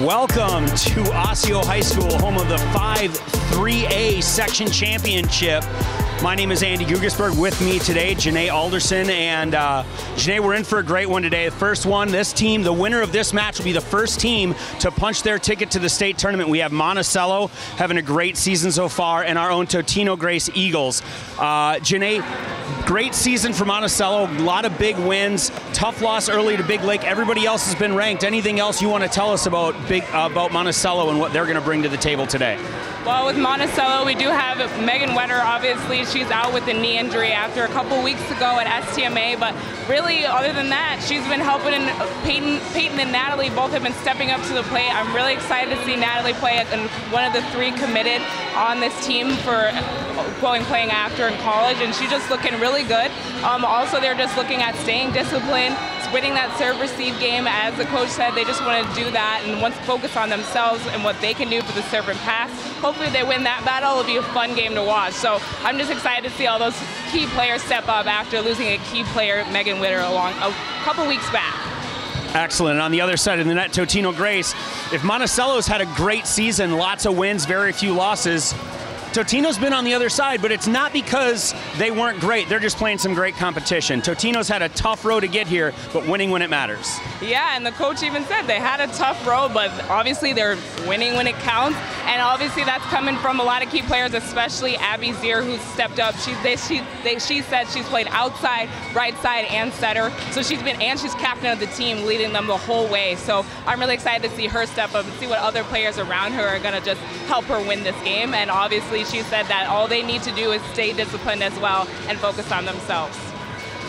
Welcome to Osseo High School, home of the 5-3A section championship. My name is Andy Gugesberg. With me today, Janae Alderson. And Janae, we're in for a great one today. The first one, this team, the winner of this match will be the first team to punch their ticket to the state tournament. We have Monticello having a great season so far, and our own Totino Grace Eagles. Janae, great season for Monticello, a lot of big wins, tough loss early to Big Lake. Everybody else has been ranked. Anything else you want to tell us about Monticello and what they're going to bring to the table today? Well, with Monticello, we do have Megan Wetter. Obviously, she's out with a knee injury after a couple weeks ago at STMA, but really, other than that, she's been helping, and Peyton and Natalie both have been stepping up to the plate. I'm really excited to see Natalie play as one of the three committed on this team for playing after in college, and she's just looking really good. Also, they're just looking at staying disciplined, winning that serve-receive game. As the coach said, they just want to do that and want to focus on themselves and what they can do for the serve and pass. Hopefully they win that battle. It'll be a fun game to watch. So I'm just excited to see all those key players step up after losing a key player, Megan Witter, a couple weeks back. Excellent. And on the other side of the net, Totino Grace, if Monticello's had a great season, lots of wins, very few losses, Totino's been on the other side, but it's not because they weren't great. They're just playing some great competition. Totino's had a tough road to get here, but winning when it matters. Yeah, and the coach even said they had a tough road, but obviously they're winning when it counts. And obviously that's coming from a lot of key players, especially Abby Zier, who's stepped up. She said she's played outside, right side, and setter. So she's captain of the team, leading them the whole way. So I'm really excited to see her step up and see what other players around her are going to just help her win this game. And obviously she said that all they need to do is stay disciplined as well and focus on themselves.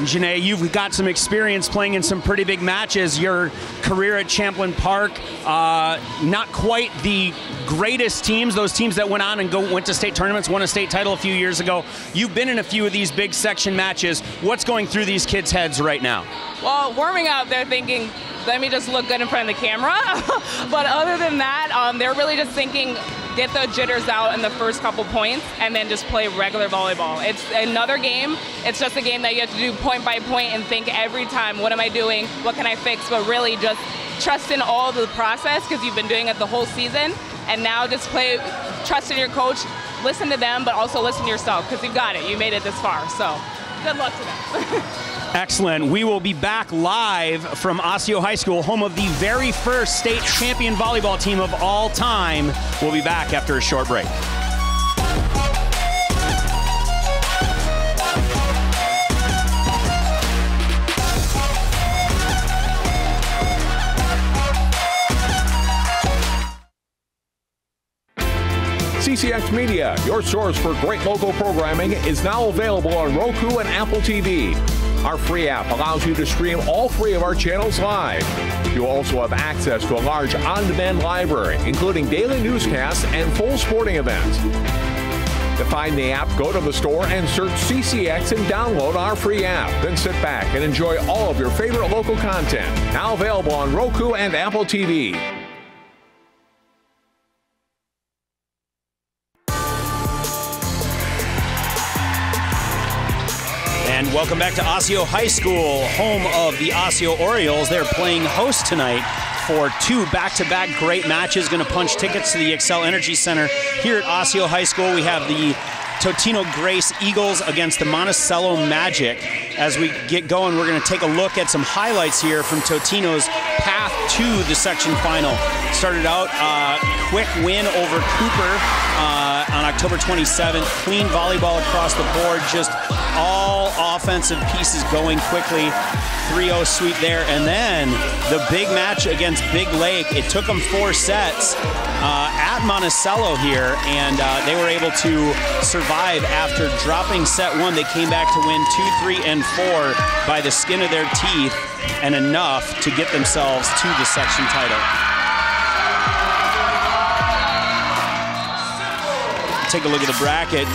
Janae, you've got some experience playing in some pretty big matches. Your career at Champlain Park, not quite the greatest teams, those teams that went on and went to state tournaments, won a state title a few years ago. You've been in a few of these big section matches. What's going through these kids' heads right now? Well, warming up, they're thinking, let me just look good in front of the camera. But other than that, they're really just thinking, get the jitters out in the first couple points and then just play regular volleyball. It's another game. It's just a game that you have to do point by point and think every time, what am I doing? What can I fix? But really just trust in all the process because you've been doing it the whole season. And now just trust in your coach, listen to them, but also listen to yourself because you've got it. You made it this far. So good luck to them. Excellent. We will be back live from Osseo High School, home of the very first state champion volleyball team of all time. We'll be back after a short break. CCX Media, your source for great local programming, is now available on Roku and Apple TV. Our free app allows you to stream all 3 of our channels live. You also have access to a large on-demand library, including daily newscasts and full sporting events. To find the app, go to the store and search CCX and download our free app. Then sit back and enjoy all of your favorite local content. Now available on Roku and Apple TV. And welcome back to Osseo High School, home of the Osseo Orioles. They're playing host tonight for 2 back-to-back great matches. Going to punch tickets to the Xcel Energy Center here at Osseo High School. We have the Totino Grace Eagles against the Monticello Magic. As we get going, we're going to take a look at some highlights here from Totino's path to the section final. Started out quick win over Cooper on October 27th. Clean volleyball across the board, just all offensive pieces going quickly. 3-0 sweep there. And then the big match against Big Lake. It took them 4 sets at Monticello here, and they were able to survive after dropping set 1. They came back to win 2, 3, and 4 by the skin of their teeth, and enough to get themselves to the section title. Take a look at the bracket.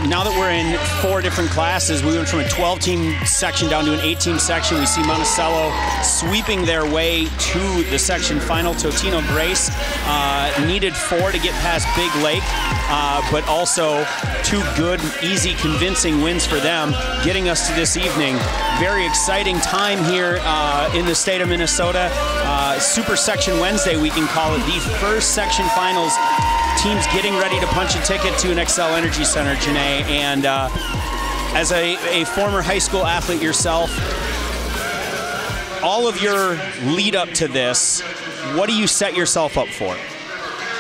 now that we're in 4 different classes, we went from a 12-team section down to an 8-team section. We see Monticello sweeping their way to the section final. Totino Grace needed 4 to get past Big Lake, but also 2 good, easy, convincing wins for them, getting us to this evening. Very exciting time here in the state of Minnesota. Super Section Wednesday, we can call it, the first section finals. Teams getting ready to punch a ticket to an Xcel Energy Center, Janae. And as a former high school athlete yourself, all of your lead up to this, what do you set yourself up for?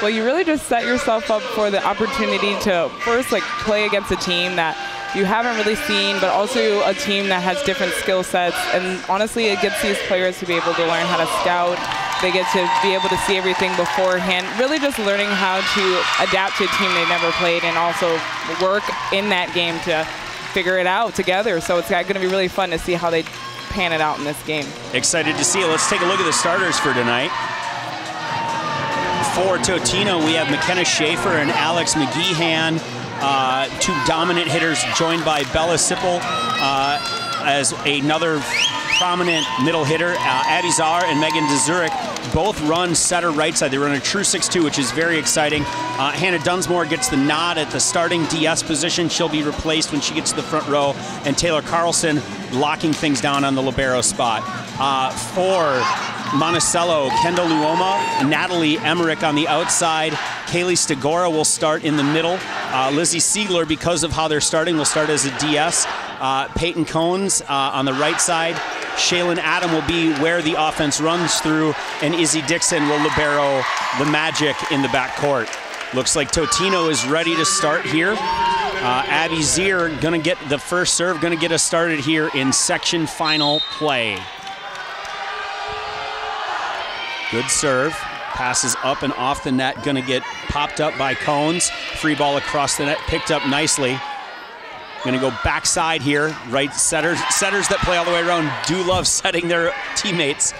Well, you really just set yourself up for the opportunity to first play against a team that you haven't really seen, but also a team that has different skill sets. And honestly, it gets these players to be able to learn how to scout. They get to be able to see everything beforehand, really just learning how to adapt to a team they've never played and also work in that game to figure it out together. So it's going to be really fun to see how they pan it out in this game. Excited to see it. Let's take a look at the starters for tonight. For Totino, we have McKenna Schaefer and Alex McGeehan, 2 dominant hitters, joined by Bella Sippel as another prominent middle hitter. Abby Czar and Megan DeZurich both run setter right side. They run a true 6-2, which is very exciting. Hannah Dunsmore gets the nod at the starting DS position. She'll be replaced when she gets to the front row. And Taylor Carlson locking things down on the libero spot. For Monticello, Kendall Luoma, Natalie Emmerich on the outside. Kaylee Stegora will start in the middle. Lizzie Siegler, because of how they're starting, will start as a DS. Peyton Cones on the right side. Shaylin Adam will be where the offense runs through, and Izzy Dixon will libero the magic in the backcourt. Looks like Totino is ready to start here. Abby Zier gonna get the first serve, gonna get us started here in section final play. Good serve, passes up and off the net, gonna get popped up by Cones. Free ball across the net, picked up nicely. Gonna go backside here, right setters that play all the way around do love setting their teammates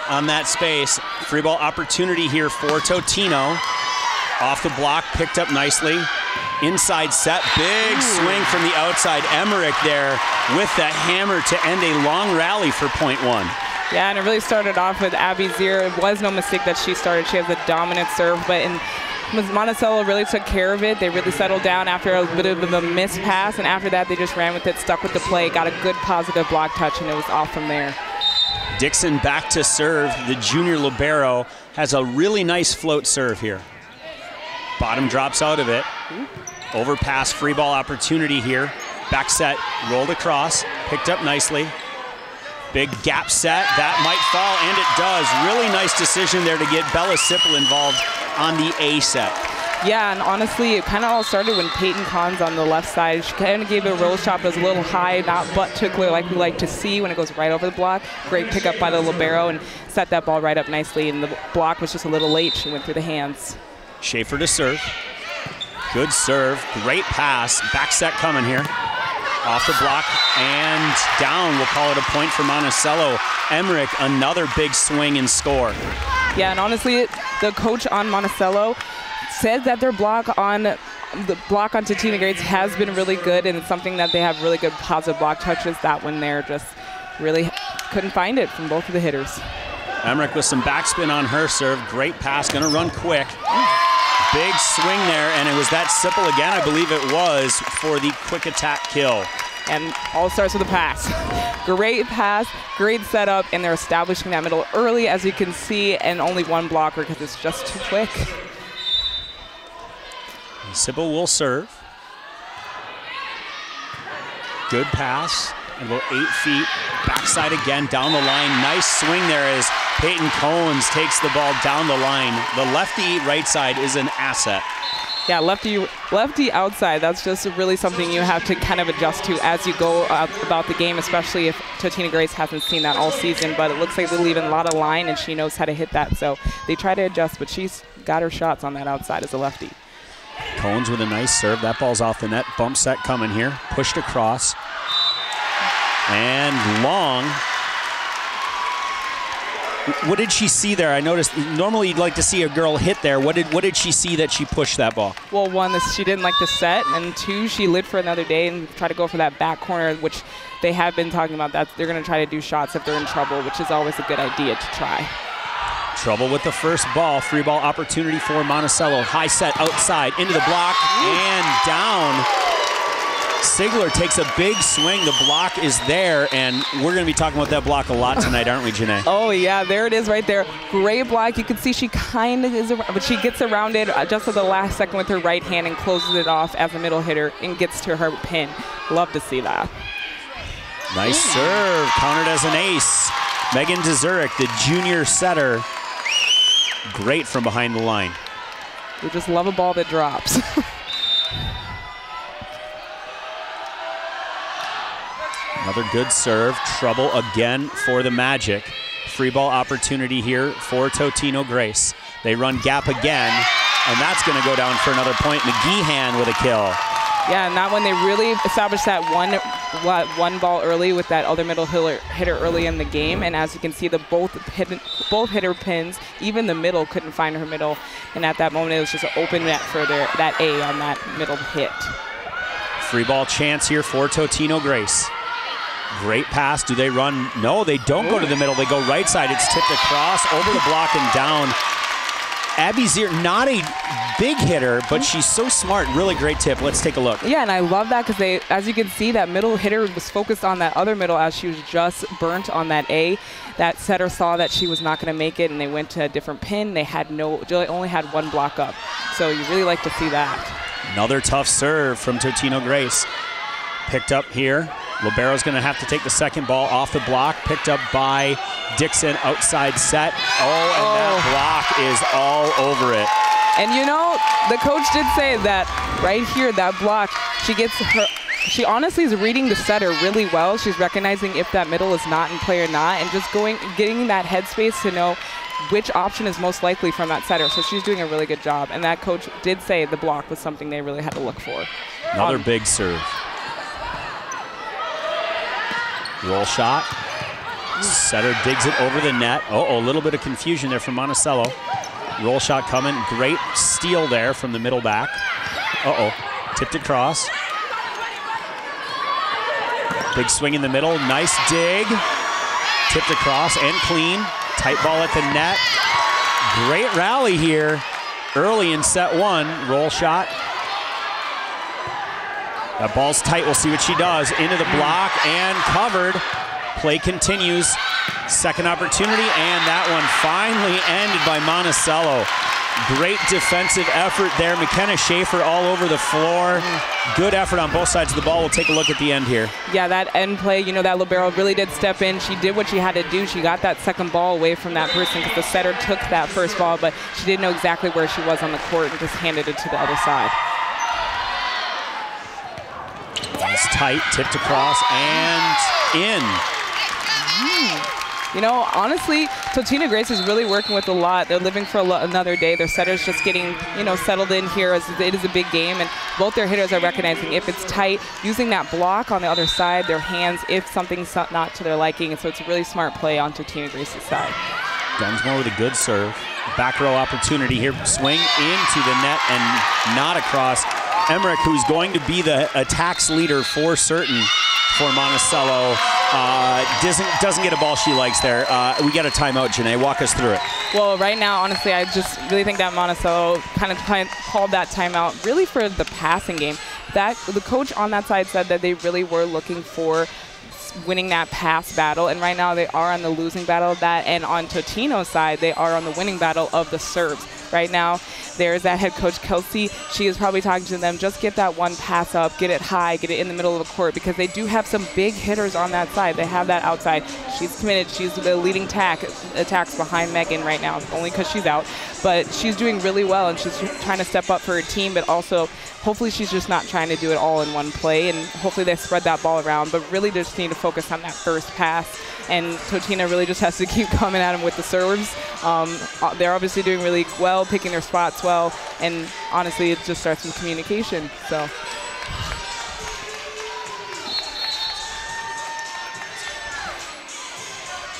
on that space. Free ball opportunity here for Totino. Off the block, picked up nicely. Inside set, big swing from the outside. Emmerich there with the hammer to end a long rally for point 1. Yeah, and it really started off with Abby Zier. It was no mistake that she started. She has a dominant serve, but Monticello really took care of it. They really settled down after a bit of a miss pass, and after that they just ran with it, stuck with the play, got a good positive block touch, and it was off from there. Dixon back to serve. The junior libero has a really nice float serve here. Bottom drops out of it. Overpass, free ball opportunity here. Back set, rolled across, picked up nicely. Big gap set, that might fall, and it does. Really nice decision there to get Bella Sippel involved on the A set. Yeah, and honestly, it kind of all started when Peyton Cons on the left side. She kind of gave it a roll shot, but it was a little high, not butt tickler like we like to see when it goes right over the block. Great pickup by the libero and set that ball right up nicely, and the block was just a little late. She went through the hands. Schaefer to serve. Good serve, great pass. Back set coming here. Off the block and down. We'll call it a point for Monticello. Emmerich, another big swing and score. Yeah, and honestly, the coach on Monticello said that their block on Totino Grace has been really good, and it's something that they have really good positive block touches. That one there just really couldn't find it from both of the hitters. Emmerich with some backspin on her serve. Great pass, gonna run quick. Big swing there, and it was that Sippel again, I believe it was, for the quick attack kill. And all starts with a pass. Great pass, great setup, and they're establishing that middle early, as you can see, and only one blocker because it's just too quick. Sippel will serve. Good pass, about 8 feet. Backside again, down the line. Nice swing there as Peyton Cones takes the ball down the line. The lefty right side is an asset. Yeah, lefty outside, that's just really something you have to kind of adjust to as you go about the game, especially if Totino Grace hasn't seen that all season. But it looks like they're leaving a lot of line, and she knows how to hit that. So they try to adjust, but she's got her shots on that outside as a lefty. Cones with a nice serve. That ball's off the net. Bump set coming here. Pushed across. And long. What did she see there? I noticed normally you'd like to see a girl hit there. What did she see that she pushed that ball? Well, one, she didn't like the set, and two, she lived for another day and tried to go for that back corner, which they have been talking about that they're going to try to do shots if they're in trouble, which is always a good idea to try. Trouble with the first ball. Free ball opportunity for Monticello. High set outside, into the block, and down. Sigler takes a big swing. The block is there, and we're going to be talking about that block a lot tonight, aren't we, Janae? Oh, yeah, there it is right there. Great block. You can see she kind of is, but she gets around it just at the last second with her right hand and closes it off as a middle hitter and gets to her pin. Love to see that. Nice serve. Countered as an ace. Megan Dzurek, the junior setter. Great from behind the line. We just love a ball that drops. Another good serve. Trouble again for the Magic. Free ball opportunity here for Totino Grace. They run gap again, and that's going to go down for another point. McGeehan with a kill. Yeah, and that one they really established that one ball early with that other middle hitter early in the game. And as you can see, both hitter pins, even the middle couldn't find her middle. And at that moment, it was just an open net for that A on that middle hit. Free ball chance here for Totino Grace. Great pass. Do they run? No, they don't go to the middle. They go right side. It's tipped across, over the block and down. Abby Zier, not a big hitter, but she's so smart. Really great tip. Let's take a look. Yeah, and I love that because as you can see, that middle hitter was focused on that other middle as she was just burnt on that A. That setter saw that she was not going to make it, and they went to a different pin. They only had one block up. So you really like to see that. Another tough serve from Totino Grace. Picked up here. Libero's going to have to take the second ball off the block. Picked up by Dixon, outside set. That block is all over it. And you know, the coach did say that right here, that block, she honestly is reading the setter really well. She's recognizing if that middle is not in play or not, and just getting that headspace to know which option is most likely from that setter. So she's doing a really good job. And that coach did say the block was something they really had to look for. Another big serve. Roll shot. Setter digs it over the net. A little bit of confusion there from Monticello. Roll shot coming. Great steal there from the middle back. Tipped across. Big swing in the middle. Nice dig. Tipped across and clean. Tight ball at the net. Great rally here early in set one. Roll shot. That ball's tight. We'll see what she does. Into the block and covered. Play continues. Second opportunity, and that one finally ended by Monticello. Great defensive effort there. McKenna Schaefer all over the floor. Good effort on both sides of the ball. We'll take a look at the end here. Yeah, that end play, you know, that libero really did step in. She did what she had to do. She got that second ball away from that person because the setter took that first ball, but she didn't know exactly where she was on the court and just handed it to the other side. It's tight, tipped across, and in. You know, honestly, Totino Grace is really working with a lot. They're living for another day. Their setter's just getting, settled in here as it is a big game. And both their hitters are recognizing if it's tight, using that block on the other side, their hands, if something's not to their liking. And so it's a really smart play on Totino Grace's side. Dunsmore with a good serve. Back row opportunity here. Swing into the net and not across. Emmerich, who's going to be the attacks leader for certain for Monticello, doesn't get a ball she likes there. We got a timeout, Janae. Walk us through it. Well, right now, honestly, I just really think that Monticello kind of called that timeout really for the passing game. The coach on that side said that they really were looking for winning that pass battle, and right now they are on the losing battle of that, and on Totino's side, they are on the winning battle of the serves. Right now, there's that head coach, Kelsey. She is probably talking to them, just get that one pass up, get it high, get it in the middle of the court, because they do have some big hitters on that side. They have that outside. She's committed. She's the leading attacks behind Megan right now, only because she's out. But she's doing really well, and she's trying to step up for her team, but also hopefully she's just not trying to do it all in one play, and hopefully they spread that ball around, but really just need to focus on that first pass. And Totino really just has to keep coming at them with the serves. They're obviously doing really well, picking their spots well, and honestly, it just starts with communication. So.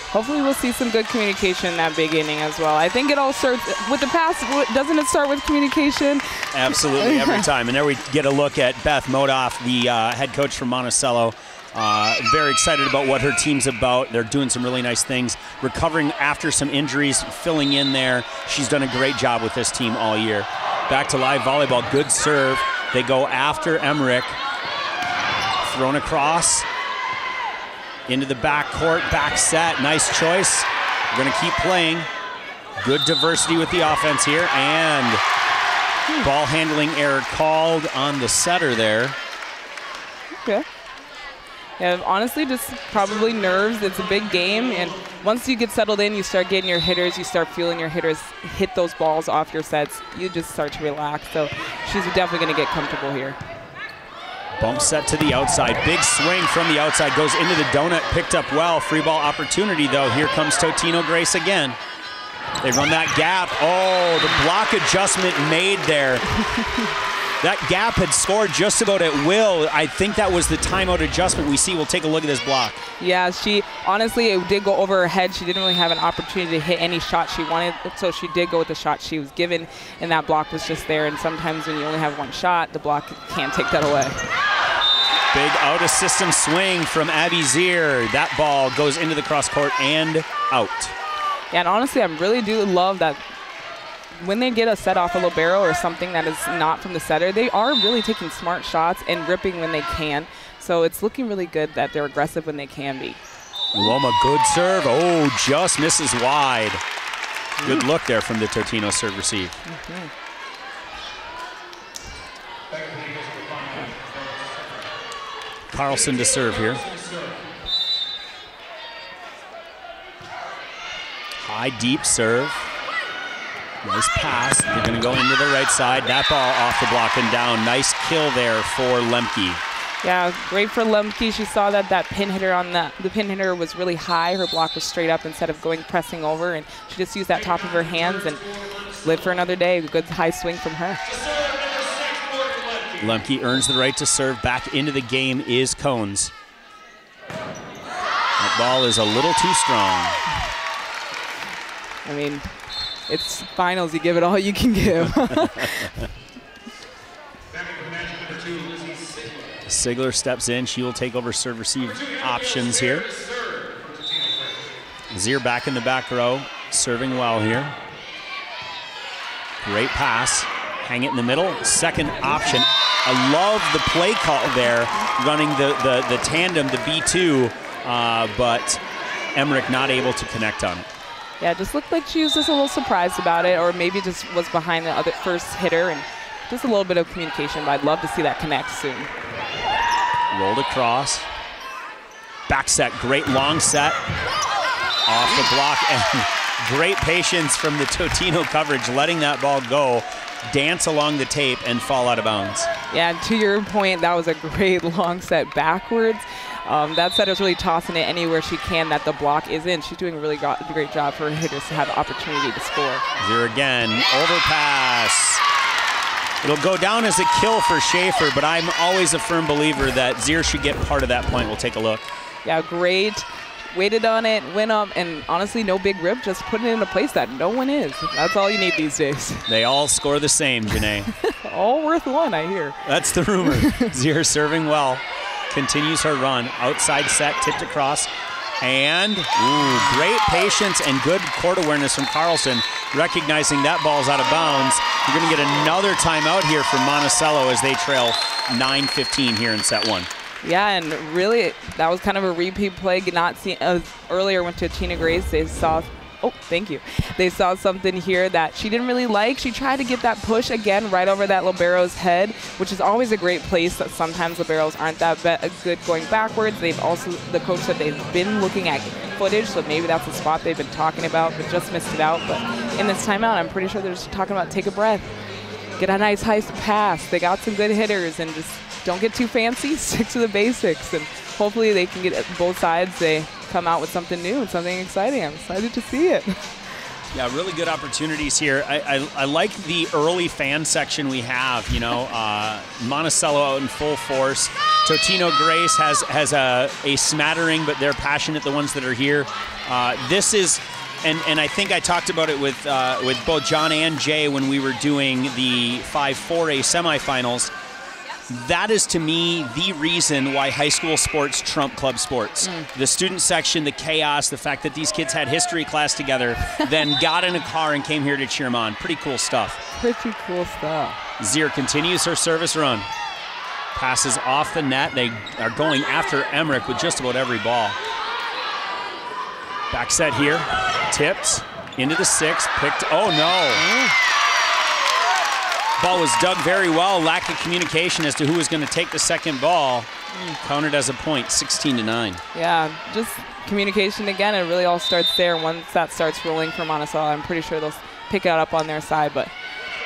hopefully we'll see some good communication in that big inning as well. I think it all starts with the pass. Doesn't it start with communication? Absolutely, every time. And there we get a look at Beth Modoff, the head coach from Monticello. Very excited about what her team's about. They're doing some really nice things, recovering after some injuries, filling in there. She's done a great job with this team all year. Back to live volleyball, good serve. They go after Emmerich. Thrown across into the back court, back set. Nice choice. We're going to keep playing. Good diversity with the offense here. And ball handling error called on the setter there. Okay. Yeah, honestly, just probably nerves. It's a big game, and once you get settled in, you start getting your hitters, you start feeling your hitters hit those balls off your sets, you just start to relax. So she's definitely going to get comfortable here. Bump set to the outside. Big swing from the outside. Goes into the donut. Picked up well. Free ball opportunity, though. Here comes Totino Grace again. They run that gap. Oh, the block adjustment made there. That gap had scored just about at will. I think that was the timeout adjustment we see. We'll take a look at this block. Yeah, she honestly, it did go over her head. She didn't really have an opportunity to hit any shot she wanted, so she did go with the shot she was given, and that block was just there. And sometimes when you only have one shot, the block can't take that away. Big out-of-system swing from Abby Zier. That ball goes into the cross court and out. Yeah, and honestly, I really do love that when they get a set off a libero or something that is not from the setter, they are really taking smart shots and ripping when they can. So it's looking really good that they're aggressive when they can be. Loma, good serve. Oh, just misses wide. Good look there from the Totino serve receive. Carlson to serve here. High, deep serve. Nice pass. They're going to go into the right side. That ball off the block and down. Nice kill there for Lemke. Yeah, great for Lemke. She saw that pin hitter on the pin hitter was really high. Her block was straight up instead of pressing over, and she just used that top of her hands and lived for another day. A good high swing from her. Lemke earns the right to serve. Back into the game is Cones. That ball is a little too strong. I mean, it's finals. You give it all you can give. Sigler steps in. She will take over serve-receive options here. Zier back in the back row, serving well here. Great pass. Hang it in the middle. Second option. I love the play call there, running the tandem, the B2, but Emmerich not able to connect on it. Yeah, it just looked like she was just a little surprised about it, or maybe just was behind the first hitter, and just a little bit of communication, but I'd love to see that connect soon. Rolled across. Back set, great long set. Off the block, and great patience from the Totino coverage, letting that ball go, dance along the tape, and fall out of bounds. Yeah, and to your point, that was a great long set backwards. That setter's really tossing it anywhere she can that the block is in. She's doing a really great job for her hitters to have the opportunity to score. Zier again, overpass. It'll go down as a kill for Schaefer, but I'm always a firm believer that Zier should get part of that point. We'll take a look. Yeah, great. Waited on it, went up, and honestly, no big rip, just putting it in a place that no one is. That's all you need these days. They all score the same, Janae. All worth one, I hear. That's the rumor. Zier serving well. Continues her run. Outside set, tipped across. And, great patience and good court awareness from Carlson, recognizing that ball's out of bounds. You're going to get another timeout here from Monticello as they trail 9-15 here in set one. Yeah, and really, that was kind of a repeat play. Not seen earlier went to Tina Grace. They saw, They saw something here that she didn't really like. She tried to get that push again right over that libero's head, which is always a great place. That sometimes liberos aren't that good going backwards. They've also, the coach said they've been looking at footage, so maybe that's the spot they've been talking about, but just missed it out. But in this timeout, I'm pretty sure they're just talking about take a breath, get a nice high pass. They got some good hitters, and just don't get too fancy, stick to the basics, and hopefully they can get both sides. They come out with something new and something exciting. I'm excited to see it. Yeah, really good opportunities here. I like the early fan section we have, you know, Monticello out in full force. Totino Grace has a smattering, but they're passionate, the ones that are here. This is, and I think I talked about it with both John and Jay when we were doing the 5-4A semifinals. That is, to me, the reason why high school sports trump club sports. The student section, the chaos, the fact that these kids had history class together, then got in a car and came here to cheer them on. Pretty cool stuff. Pretty cool stuff. Zier continues her service run. Passes off the net. They are going after Emmerich with just about every ball. Back set here. Tipped into the 6. Picked. Oh, no. Ball was dug very well. Lack of communication as to who was going to take the second ball. Counted as a point, 16-9. Yeah, just communication again. It really all starts there. Once that starts rolling for Monticello, I'm pretty sure they'll pick it up on their side, but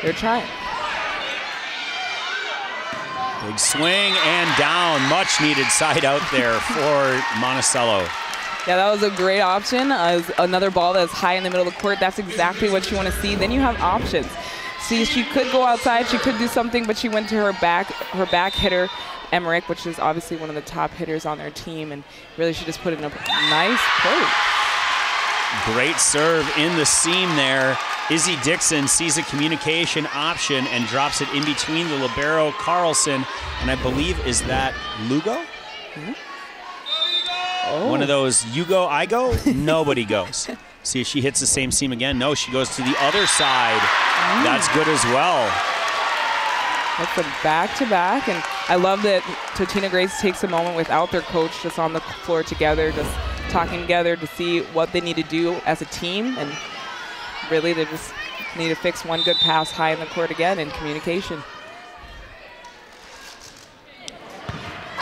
they're trying. Big swing and down. Much needed side out there for Monticello. Yeah, that was a great option. Another ball that's high in the middle of the court. That's exactly what you want to see. Then you have options. See, she could go outside, she could do something, but she went to her back hitter, Emmerich, which is obviously one of the top hitters on their team, and really she just put in a nice play. Great serve in the seam there. Izzy Dixon sees a communication option and drops it in between the libero Carlson, and I believe, is that Lugo? One of those, you go, I go, nobody goes. See if she hits the same seam again. No, she goes to the other side. That's good as well. That's a back-to-back, and I love that Totino Grace takes a moment without their coach, just on the floor together, just talking together to see what they need to do as a team, and really they just need to fix one good pass high in the court again in communication.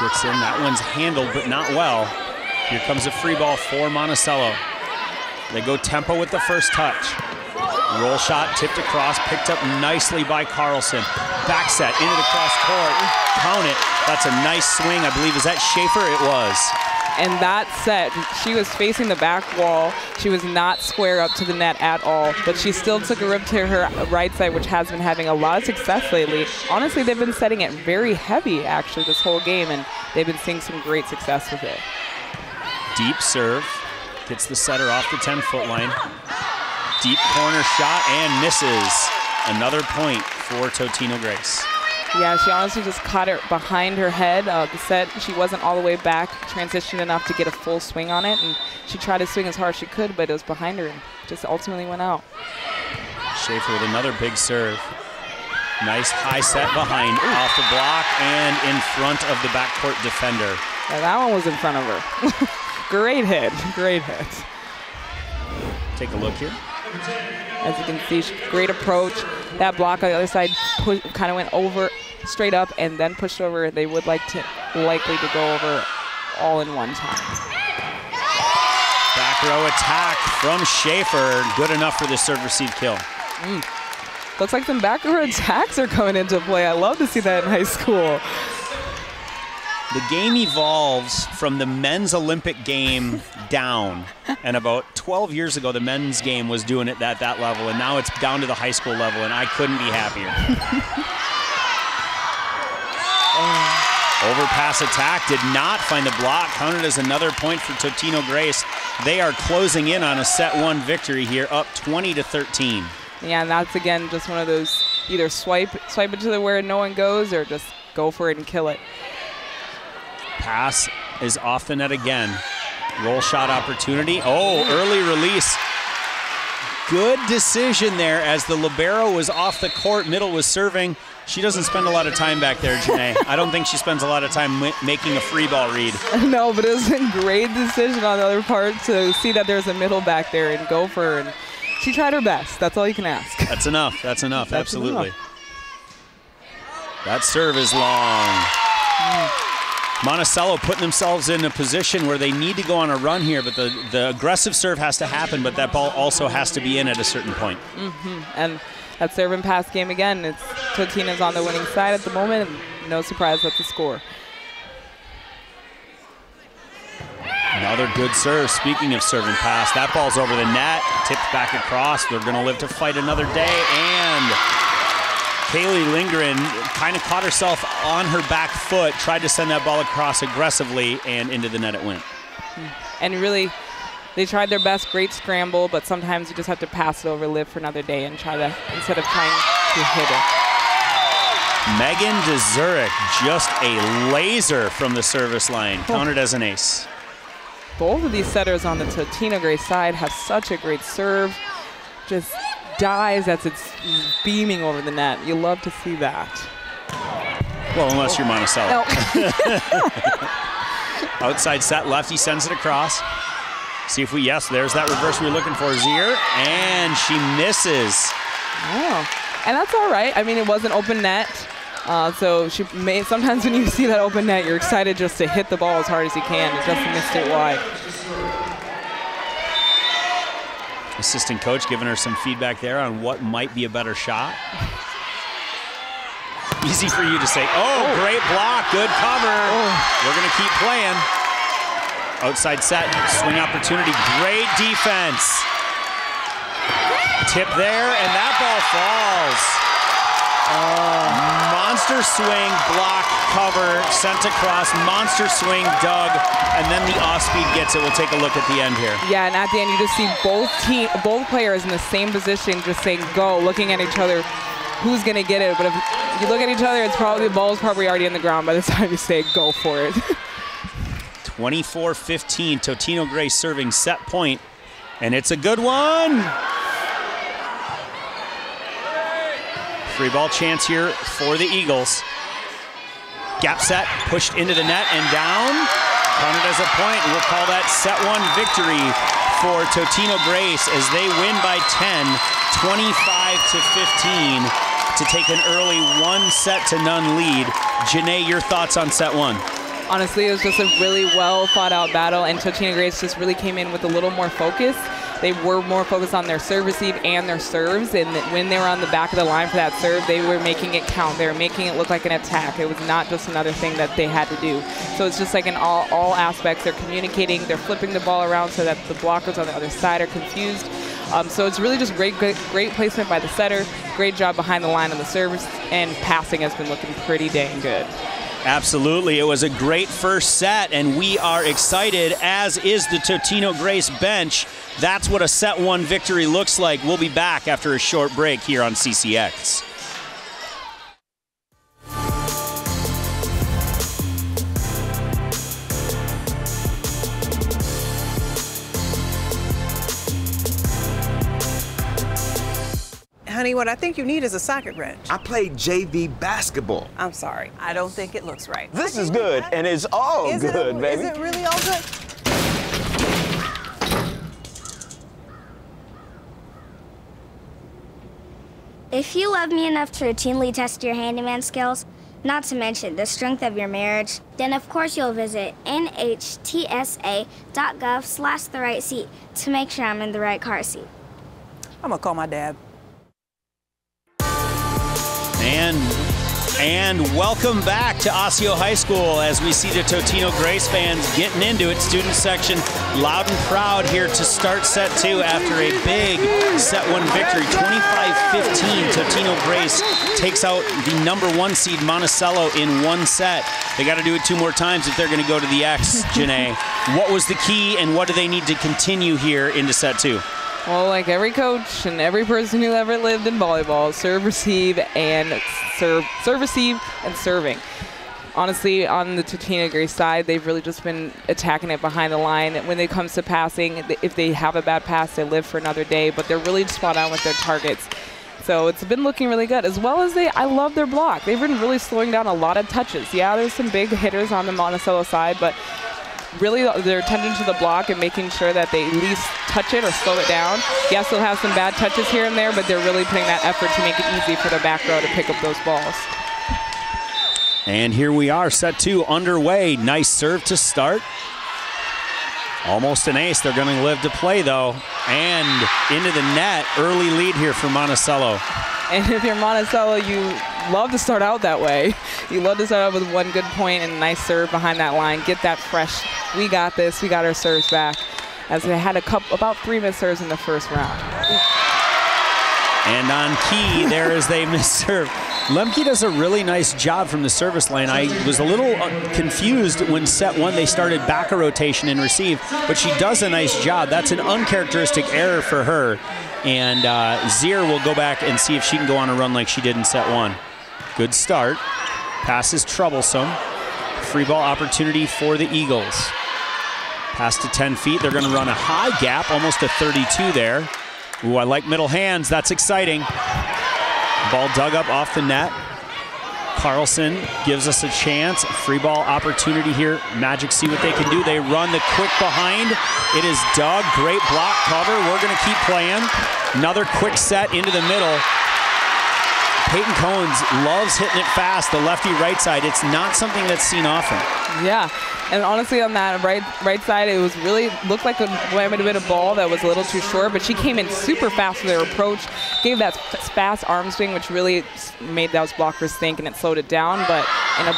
Dixon, that one's handled, but not well. Here comes a free ball for Monticello. They go tempo with the first touch. Roll shot, tipped across, picked up nicely by Carlson. Back set, into the cross court. Count it. That's a nice swing, I believe. Is that Schaefer? It was. And that set, she was facing the back wall. She was not square up to the net at all, but she still took a rip to her right side, which has been having a lot of success lately. Honestly, they've been setting it very heavy, actually, this whole game, and they've been seeing some great success with it. Deep serve. Gets the setter off the 10-foot line. Deep corner shot and misses. Another point for Totino Grace. Yeah, she honestly just caught it behind her head. The set, she wasn't all the way back, transitioned enough to get a full swing on it, and she tried to swing as hard as she could, but it was behind her and just ultimately went out. Schaefer with another big serve. Nice high set behind, off the block and in front of the backcourt defender. Yeah, that one was in front of her. Great hit, great hit. Take a look here. As you can see, great approach. That block on the other side kind of went over, straight up, and then pushed over. They would likely to go over all in one time. Back row attack from Schaefer. Good enough for the serve-receive kill. Looks like some back row attacks are coming into play. I love to see that in high school. The game evolves from the men's Olympic game down, and about 12 years ago the men's game was doing it at that level, and now it's down to the high school level, and I couldn't be happier. Overpass attack did not find the block, counted as another point for Totino Grace. They are closing in on a set one victory here, up 20-13. Yeah, and that's again just one of those, either swipe it to where no one goes, or just go for it and kill it. Pass is off the net again. Roll shot opportunity. Oh, early release. Good decision there as the libero was off the court. Middle was serving. She doesn't spend a lot of time back there, Janae. I don't think she spends a lot of time making a free ball read. No, but it was a great decision on the other part to see that there's a middle back there and go for her. And she tried her best. That's all you can ask. That's enough. That's enough. Absolutely. That serve is long. Monticello putting themselves in a position where they need to go on a run here, but the aggressive serve has to happen, but that ball also has to be in at a certain point. And that serve and pass game again, it's Totino's on the winning side at the moment, and no surprise that's the score. Another good serve. Speaking of serve and pass, that ball's over the net, tipped back across. They're going to live to fight another day, and Kaylee Lindgren kind of caught herself on her back foot, tried to send that ball across aggressively, and into the net it went. And really, they tried their best, great scramble, but sometimes you just have to pass it over, live for another day, and try to, instead of trying to hit it. Megan DeZurek, just a laser from the service line, counted as an ace. Both of these setters on the Totino Gray side have such a great serve. Just dies as it's beaming over the net. You love to see that. Well, unless you're Monticello. No. Outside set, lefty sends it across. See if yes, there's that reverse we were looking for, Zier, and she misses. Oh, and that's all right. I mean, it was an open net. So she may, sometimes when you see that open net, you're excited just to hit the ball as hard as you can. It just missed it wide. Assistant coach giving her some feedback there on what might be a better shot. Easy for you to say, oh, great block, good cover. We're gonna keep playing. Outside set, swing opportunity, great defense. Tip there, and that ball falls. Monster swing, block, cover, sent across, monster swing, dug, and then the off-speed gets it. We'll take a look at the end here. Yeah, and at the end you just see both players in the same position just saying go, looking at each other, who's gonna get it. But if you look at each other, it's probably the ball's probably already on the ground by the time you say go for it. 24-15, Totino Gray serving set point, and it's a good one. Free ball chance here for the Eagles. Gap set, pushed into the net and down. Counted as a point, and we'll call that set one victory for Totino Grace as they win by 10, 25-15 to take an early 1-0 lead. Janae, your thoughts on set one? Honestly, it was just a really well thought out battle, and Totino Grace just really came in with a little more focus. They were more focused on their serve receive and their serves, and when they were on the back of the line for that serve, they were making it count. They were making it look like an attack. It was not just another thing that they had to do. So it's just like in all aspects, they're communicating, they're flipping the ball around so that the blockers on the other side are confused. So it's really just great placement by the setter, great job behind the line on the service, and passing has been looking pretty dang good. Absolutely. It was a great first set, and we are excited, as is the Totino Grace bench. That's what a set one victory looks like. We'll be back after a short break here on CCX. Honey, what I think you need is a socket wrench. I played JV basketball. I'm sorry. I don't think it looks right. This is good, and it's all good, baby. Is it really all good? If you love me enough to routinely test your handyman skills, not to mention the strength of your marriage, then of course you'll visit nhtsa.gov/therightseat to make sure I'm in the right car seat. I'm gonna call my dad. And welcome back to Osseo High School as we see the Totino Grace fans getting into it. Student section loud and proud here to start set two after a big set one victory. 25-15, Totino Grace takes out the #1 seed Monticello in one set. They got to do it 2 more times if they're going to go to the X, Janae. What was the key and what do they need to continue here into set two? Well, like every coach and every person who ever lived in volleyball, serve, receive, and serve receive, and serving. Honestly, on the Totino Grace side, they've really just been attacking it behind the line. When it comes to passing, if they have a bad pass, they live for another day, but they're really spot on with their targets. So it's been looking really good, as well as I love their block. They've been really slowing down a lot of touches. Yeah, there's some big hitters on the Monticello side, but really their attention to the block and making sure that they at least touch it or slow it down. Yes, they'll have some bad touches here and there, but they're really putting that effort to make it easy for the back row to pick up those balls. And here we are, set two underway. Nice serve to start. Almost an ace. They're going to live to play, though. And into the net. Early lead here for Monticello. And if you're Monticello, you love to start out that way. You love to start out with one good point and a nice serve behind that line. Get that fresh. We got this. We got our serves back. As they had about 3 missed serves in the first round. And on key, there is a missed serve. Lemke does a really nice job from the service line. I was a little confused when set 1 they started back a rotation and receive, but she does a nice job. That's an uncharacteristic error for her. And Zier will go back and see if she can go on a run like she did in set 1. Good start. Pass is troublesome. Free ball opportunity for the Eagles. Pass to 10 feet. They're going to run a high gap, almost a 32 there. Ooh, I like middle hands. That's exciting. Ball dug up off the net. Carlson gives us a chance. Free ball opportunity here. Magic see what they can do. They run the quick behind. It is dug. Great block cover. We're going to keep playing. Another quick set into the middle. Peyton Cones loves hitting it fast, the lefty-right side. It's not something that's seen often. Yeah, and honestly on that right side, it was really looked like it might have been a ball that was a little too short, but she came in super fast with her approach, gave that fast arm swing, which really made those blockers think, and it slowed it down, but in a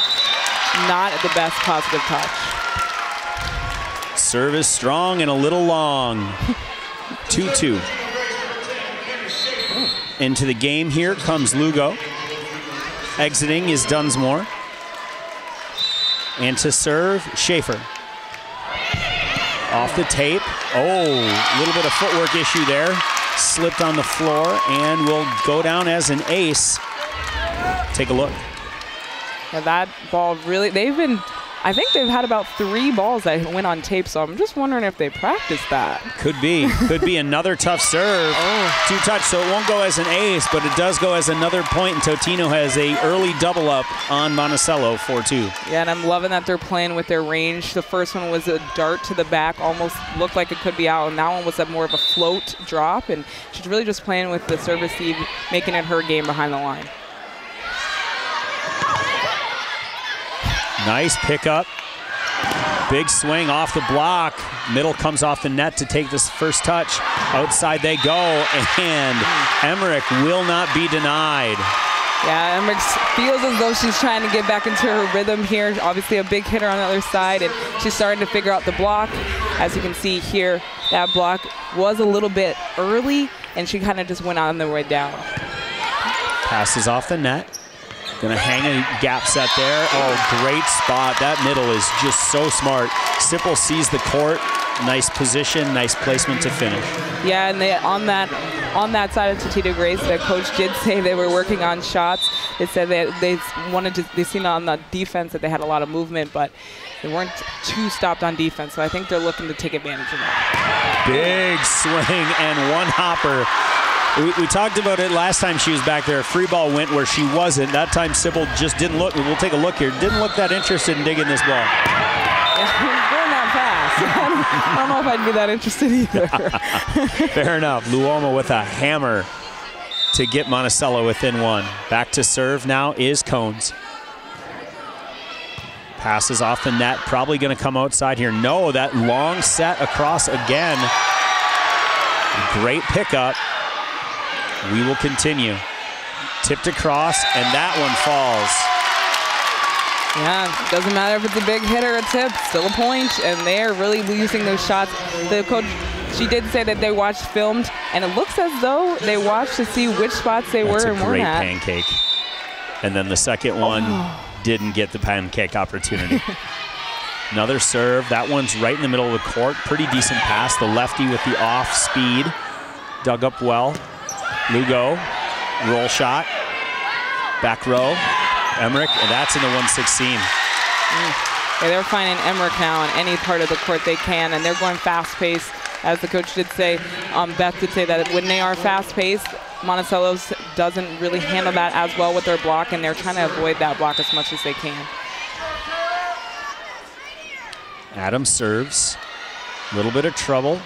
not the best positive touch. Service strong and a little long. 2-2. Into the game here comes Lugo. Exiting is Dunsmore. And to serve, Schaefer. Off the tape. Oh, a little bit of footwork issue there. Slipped on the floor and will go down as an ace. Take a look. Yeah, that ball really, I think they've had about 3 balls that went on tape, so I'm just wondering if they practiced that. Could be. Could be another tough serve. Oh. 2 touch, so it won't go as an ace, but it does go as another point, and Totino has a early double up on Monticello, 4-2. Yeah, and I'm loving that they're playing with their range. The first one was a dart to the back, almost looked like it could be out, and that one was more of a float drop, and she's really just playing with the service lead, making it her game behind the line. Nice pickup. Big swing off the block. Middle comes off the net to take this first touch. Outside they go, and Emmerich will not be denied. Yeah, Emmerich feels as though she's trying to get back into her rhythm here. Obviously a big hitter on the other side, and she's starting to figure out the block. As you can see here, that block was a little bit early, and she kind of just went on the way down. Passes off the net. Gonna hang a gap set there. Oh, great spot. That middle is just so smart. Sipple sees the court. Nice position, nice placement to finish. Yeah, and on that side of Totino Grace, the coach did say they were working on shots. They said that they seen on the defense that they had a lot of movement, but they weren't too stopped on defense. So I think they're looking to take advantage of that. Big swing and one hopper. We talked about it last time she was back there. A free ball went where she wasn't. That time Sipple just didn't look. We'll take a look here. Didn't look that interested in digging this ball. Yeah, going that fast. I don't know if I'd be that interested either. Fair enough. Luoma with a hammer to get Monticello within 1. Back to serve now is Cones. Passes off the net. Probably going to come outside here. No, that long set across again. Great pickup. We will continue. Tipped across, and that one falls. Yeah, doesn't matter if it's a big hit or a tip, still a point, and they're really using those shots. The coach, she did say that they watched filmed, and it looks as though they watched to see which spots they were and weren't at. That's a great pancake. And then the second one didn't get the pancake opportunity. Another serve. That one's right in the middle of the court. Pretty decent pass. The lefty with the off speed. Dug up well. Lugo, roll shot, back row, Emmerich, and that's in the 116. Yeah, they're finding Emmerich now on any part of the court they can, and they're going fast-paced. As the coach did say, Beth did say that when they are fast-paced, Monticello doesn't really handle that as well with their block, and they're trying to avoid that block as much as they can. Adams serves, a little bit of trouble.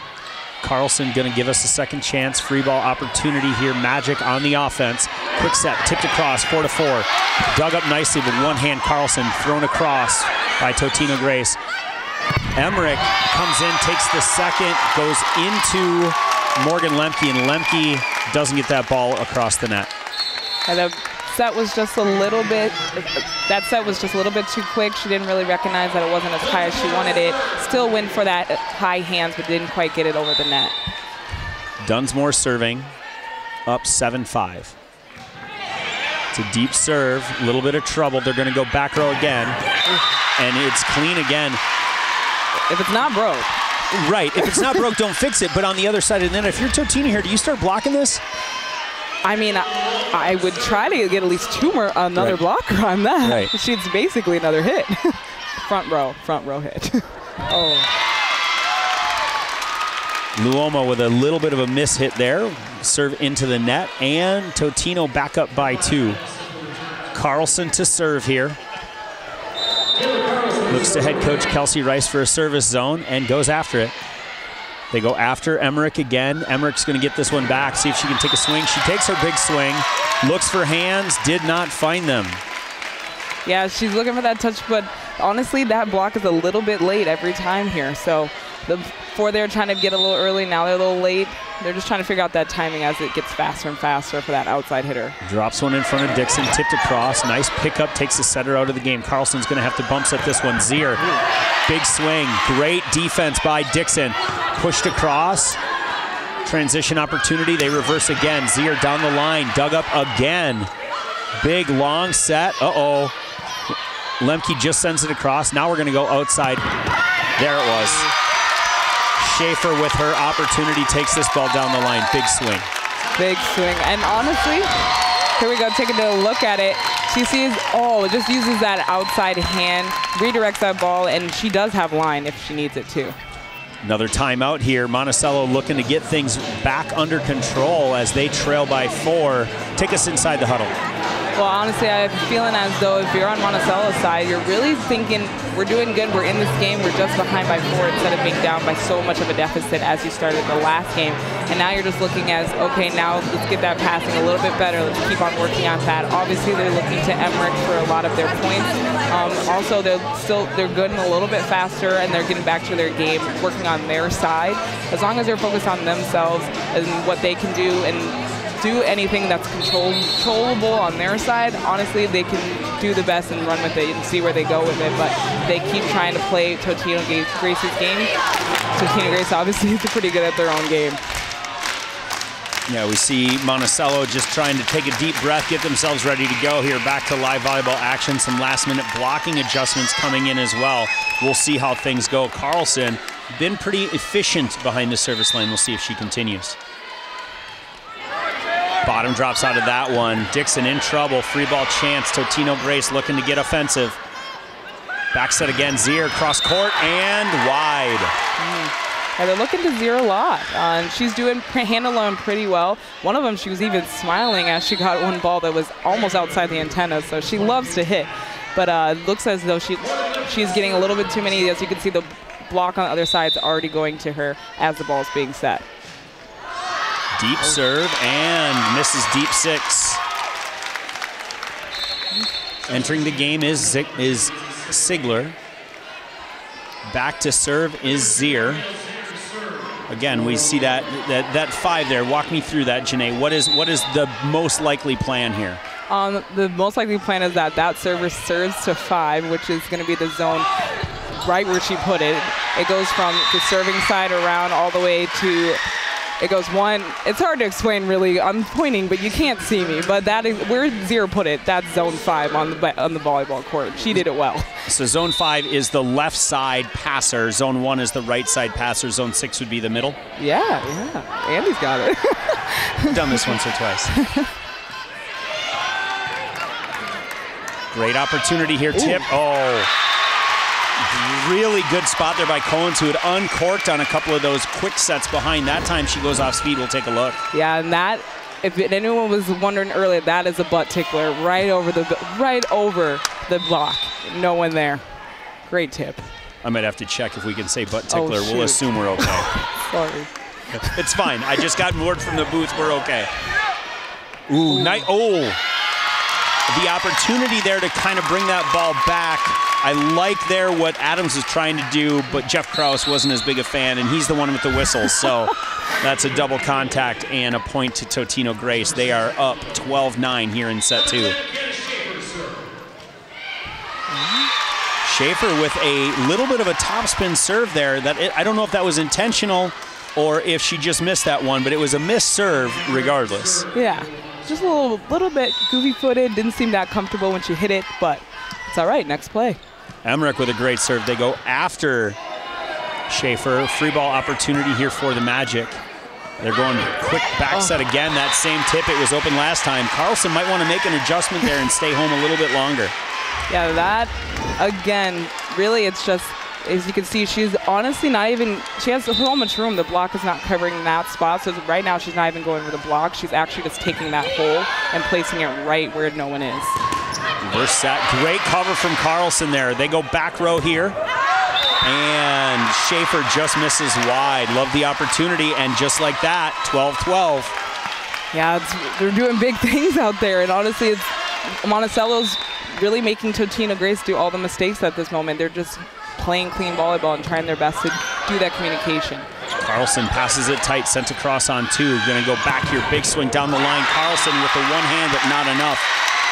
Carlson going to give us a second chance. Free ball opportunity here. Magic on the offense. Quick set, tipped across, 4-4. Dug up nicely with one hand. Carlson thrown across by Totino Grace. Emmerich comes in, takes the second, goes into Morgan Lemke, and Lemke doesn't get that ball across the net. And the set was just a little bit, that set was just a little bit too quick. She didn't really recognize that it wasn't as high as she wanted it. Still went for that high hands, but didn't quite get it over the net. Dunsmore serving, up 7-5. It's a deep serve, a little bit of trouble. They're going to go back row again, and it's clean again. If it's not broke. Right, if it's not broke, don't fix it. But on the other side, and then if you're Totino here, do you start blocking this? I mean, I would try to get at least another blocker on that. Right. She's basically another hit. front row hit. Oh. Luoma with a little bit of a miss hit there. Serve into the net, and Totino back up by 2. Carlson to serve here. Looks to head coach Kelsey Rice for a service zone and goes after it. They go after Emmerich again. Emmerich's going to get this one back, see if she can take a swing. She takes her big swing, looks for hands, did not find them. Yeah, she's looking for that touch, but honestly, that block is a little bit late every time here. So before they were trying to get a little early, now they're a little late. They're just trying to figure out that timing as it gets faster and faster for that outside hitter. Drops one in front of Dixon, tipped across. Nice pickup, takes the setter out of the game. Carlson's going to have to bump set this one. Zier, big swing, great defense by Dixon. Pushed across, transition opportunity, they reverse again. Zier down the line, dug up again. Big long set, uh-oh. Lemke just sends it across. Now we're going to go outside. There it was. Schaefer with her opportunity takes this ball down the line. Big swing. Big swing. And honestly, here we go, taking a look at it. She sees, it just uses that outside hand, redirects that ball, and she does have line if she needs it too. Another timeout here. Monticello looking to get things back under control as they trail by 4. Take us inside the huddle. Well, honestly, I'm feeling as though if you're on Monticello's side, you're really thinking, we're doing good, we're in this game, we're just behind by 4 instead of being down by so much of a deficit as you started the last game. And now you're just looking as, okay, now let's get that passing a little bit better. Let's keep on working on that. Obviously, they're looking to Emmerich for a lot of their points. Also, they're good and a little bit faster, and they're getting back to their game, working on their side. As long as they're focused on themselves and what they can do and do anything that's controllable on their side, honestly, they can do the best and run with it and see where they go with it. But they keep trying to play Totino Grace's game. Totino Grace obviously is pretty good at their own game. Yeah, we see Monticello just trying to take a deep breath, get themselves ready to go here. Back to live volleyball action. Some last-minute blocking adjustments coming in as well. We'll see how things go. Carlson been pretty efficient behind the service line. We'll see if she continues. Bottom drops out of that one. Dixon in trouble. Free ball chance. Totino Grace looking to get offensive. Back set again. Zier cross court and wide. Yeah, they're looking to Zier a lot. And she's handling them pretty well. One of them, she was even smiling as she got one ball that was almost outside the antenna. So she loves to hit. But it looks as though she's getting a little bit too many. As you can see, the block on the other side is already going to her as the ball is being set. Deep serve and misses deep 6. Entering the game is Sigler. Back to serve is Zier. Again, we see that 5 there. Walk me through that, Janae. What is the most likely plan here? The most likely plan is that server serves to 5, which is going to be the zone right where she put it. It goes from the serving side around all the way to, it goes 1. It's hard to explain really. I'm pointing, but you can't see me. But that is where Zier put it. That's zone 5 on the volleyball court. She did it well. So zone 5 is the left side passer. Zone 1 is the right side passer. Zone 6 would be the middle. Yeah. Andy's got it. I've done this once or twice. Great opportunity here. Tip. Oh. Really good spot there by Collins, who had uncorked on a couple of those quick sets behind. That time she goes off speed. We'll take a look. Yeah, and that, if anyone was wondering earlier, that is a butt tickler right over the block. No one there. Great tip. I might have to check if we can say butt tickler. We'll assume we're okay. Sorry. It's fine. I just got word from the booth. We're okay. Ooh, nice. Oh. The opportunity there to kind of bring that ball back. I like there what Adams was trying to do, but Jeff Krause wasn't as big a fan, and he's the one with the whistles. So that's a double contact and a point to Totino Grace. They are up 12-9 here in set 2. Schaefer with a little bit of a topspin serve there. I don't know if that was intentional or if she just missed that one, but it was a missed serve regardless. Yeah. just a little bit goofy-footed. Didn't seem that comfortable when she hit it, but it's all right. Next play. Emmerich with a great serve. They go after Schaefer. Free ball opportunity here for the Magic. They're going quick back set again. That same tip, it was open last time. Carlson might want to make an adjustment there and stay home a little bit longer. Yeah, that, again, really it's just, as you can see, she's honestly not even, she has so much room. The block is not covering that spot. So right now she's not even going for the block. She's actually just taking that hole and placing it right where no one is. Reverse set. Great cover from Carlson there. They go back row here. And Schaefer just misses wide. Love the opportunity, and just like that, 12-12. Yeah, they're doing big things out there, and honestly, it's Monticello's really making Totina Grace do all the mistakes at this moment. They're just playing clean volleyball and trying their best to do that communication. Carlson passes it tight, sent across on two. Gonna go back here, big swing down the line. Carlson with the one hand, but not enough.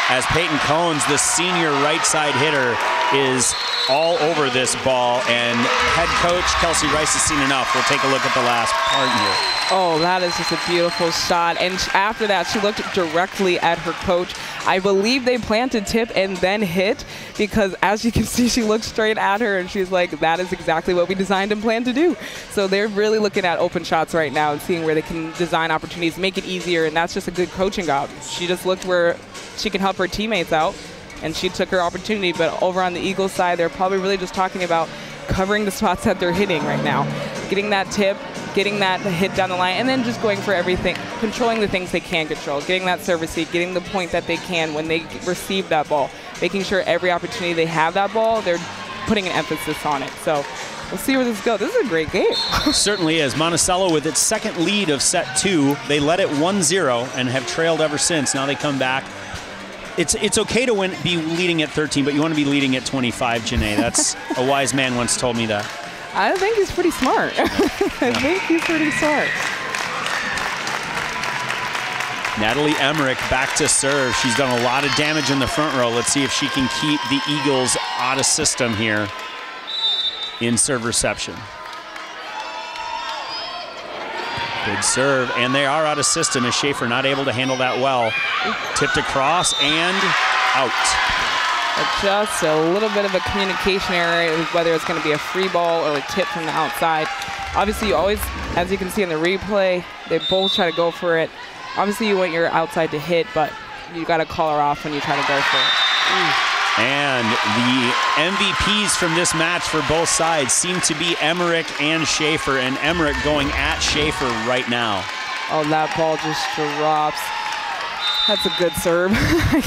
As Peyton Cones, the senior right side hitter, is all over this ball, and head coach Kelsey Rice has seen enough. We'll take a look at the last part here. Oh, that is just a beautiful shot. And after that, she looked directly at her coach. I believe they planned to tip and then hit, because as you can see, she looked straight at her and she's like, that is exactly what we designed and planned to do. So they're really looking at open shots right now and seeing where they can design opportunities, make it easier, and that's just a good coaching job. She just looked where she can help her teammates out, and she took her opportunity. But over on the Eagles side, they're probably really just talking about covering the spots that they're hitting right now, getting that tip, getting that hit down the line, and then just going for everything, controlling the things they can control, getting that service seat, getting the point that they can when they receive that ball, making sure every opportunity they have that ball, they're putting an emphasis on it. So we'll see where this goes. This is a great game. Certainly is. Monticello with its second lead of set two. They led it 1-0 and have trailed ever since. Now they come back. It's okay to be leading at 13, but you want to be leading at 25, Janae. That's a wise man once told me that. I think he's pretty smart. I think he's pretty smart. Natalie Emmerich back to serve. She's done a lot of damage in the front row. Let's see if she can keep the Eagles out of system here in serve reception. Good serve, and they are out of system as Schaefer not able to handle that well. Tipped across and out. Just a little bit of a communication error, whether it's going to be a free ball or a tip from the outside. Obviously, you always, as you can see in the replay, they both try to go for it. Obviously, you want your outside to hit, but you got to call her off when you try to go for it. And the MVPs from this match for both sides seem to be Emmerich and Schaefer, and Emmerich going at Schaefer right now. Oh, that ball just drops. That's a good serve.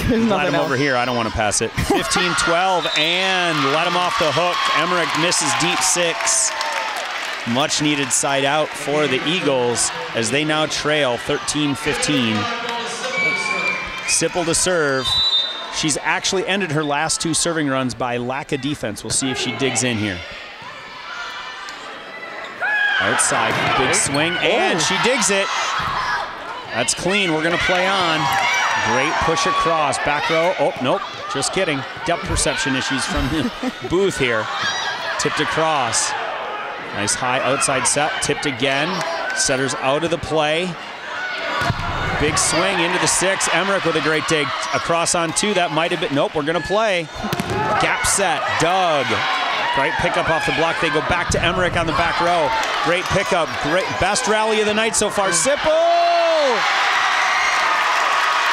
Let him over here. I don't want to pass it. 15-12, and let him off the hook. Emmerich misses deep six. Much needed side out for the Eagles as they now trail 13-15. Sipple to serve. She's actually ended her last two serving runs by lack of defense. We'll see if she digs in here. Outside, big swing, and she digs it. That's clean. We're going to play on. Great push across. Back row. Oh, nope. Just kidding. Depth perception issues from the booth here. Tipped across. Nice high outside set. Tipped again. Setter's out of the play. Big swing into the six. Emmerich with a great dig. Across on two. That might have been. Nope, we're going to play. Gap set. Doug. Great pickup off the block. They go back to Emmerich on the back row. Great pickup. Great. Best rally of the night so far. Sipple!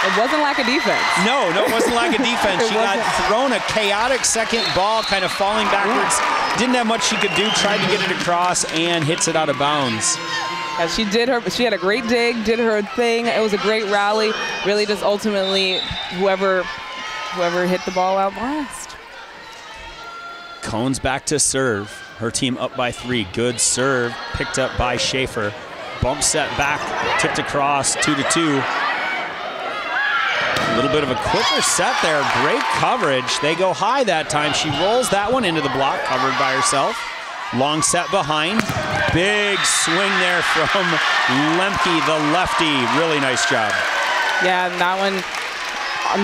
It wasn't lack of defense. No, it wasn't lack of defense. She got thrown a chaotic second ball, kind of falling backwards. Didn't have much she could do. Tried to get it across and hits it out of bounds. Yeah, she had a great dig, did her thing. It was a great rally. Really just ultimately whoever hit the ball out last. Cones back to serve. Her team up by 3. Good serve. Picked up by Schaefer. Bump set back. Tipped across. 2-2. A little bit of a quicker set there. Great coverage. They go high that time. She rolls that one into the block, covered by herself. Long set behind. Big swing there from Lemke, the lefty. Really nice job. Yeah, and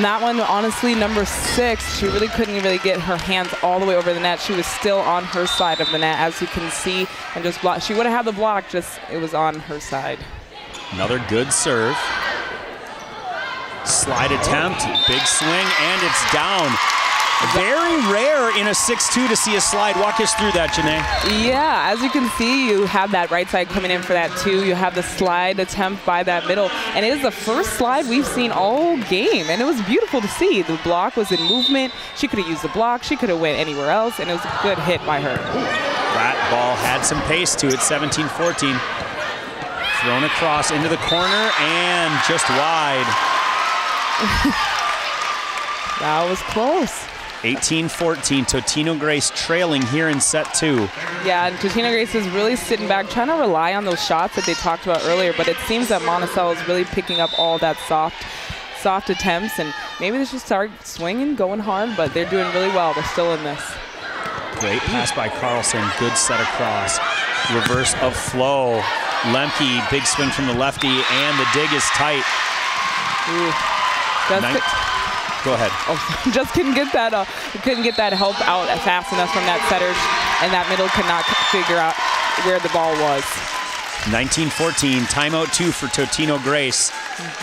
that one, honestly, number 6, she really couldn't really get her hands all the way over the net. She was still on her side of the net, as you can see, and just block. She would have had the block, just it was on her side. Another good serve. Slide attempt, big swing, and it's down. Very rare in a 6-2 to see a slide. Walk us through that, Janae. Yeah, as you can see, you have that right side coming in for that 2. You have the slide attempt by that middle. And it is the first slide we've seen all game. And it was beautiful to see. The block was in movement. She could have used the block. She could have went anywhere else. And it was a good hit by her. That ball had some pace to it, 17-14. Thrown across into the corner and just wide. That was close. 18-14, Totino Grace trailing here in set 2. Yeah, and Totino Grace is really sitting back, trying to rely on those shots that they talked about earlier, but it seems that Monticello is really picking up all that soft attempts, and maybe they should start swinging, going hard, but they're doing really well. They're still in this. Great pass by Carlson, good set across. Reverse of flow. Lemke, big swing from the lefty, and the dig is tight. Go ahead. Oh, just couldn't get that help out fast enough from that setter, and that middle could not figure out where the ball was. 19-14, timeout 2 for Totino Grace.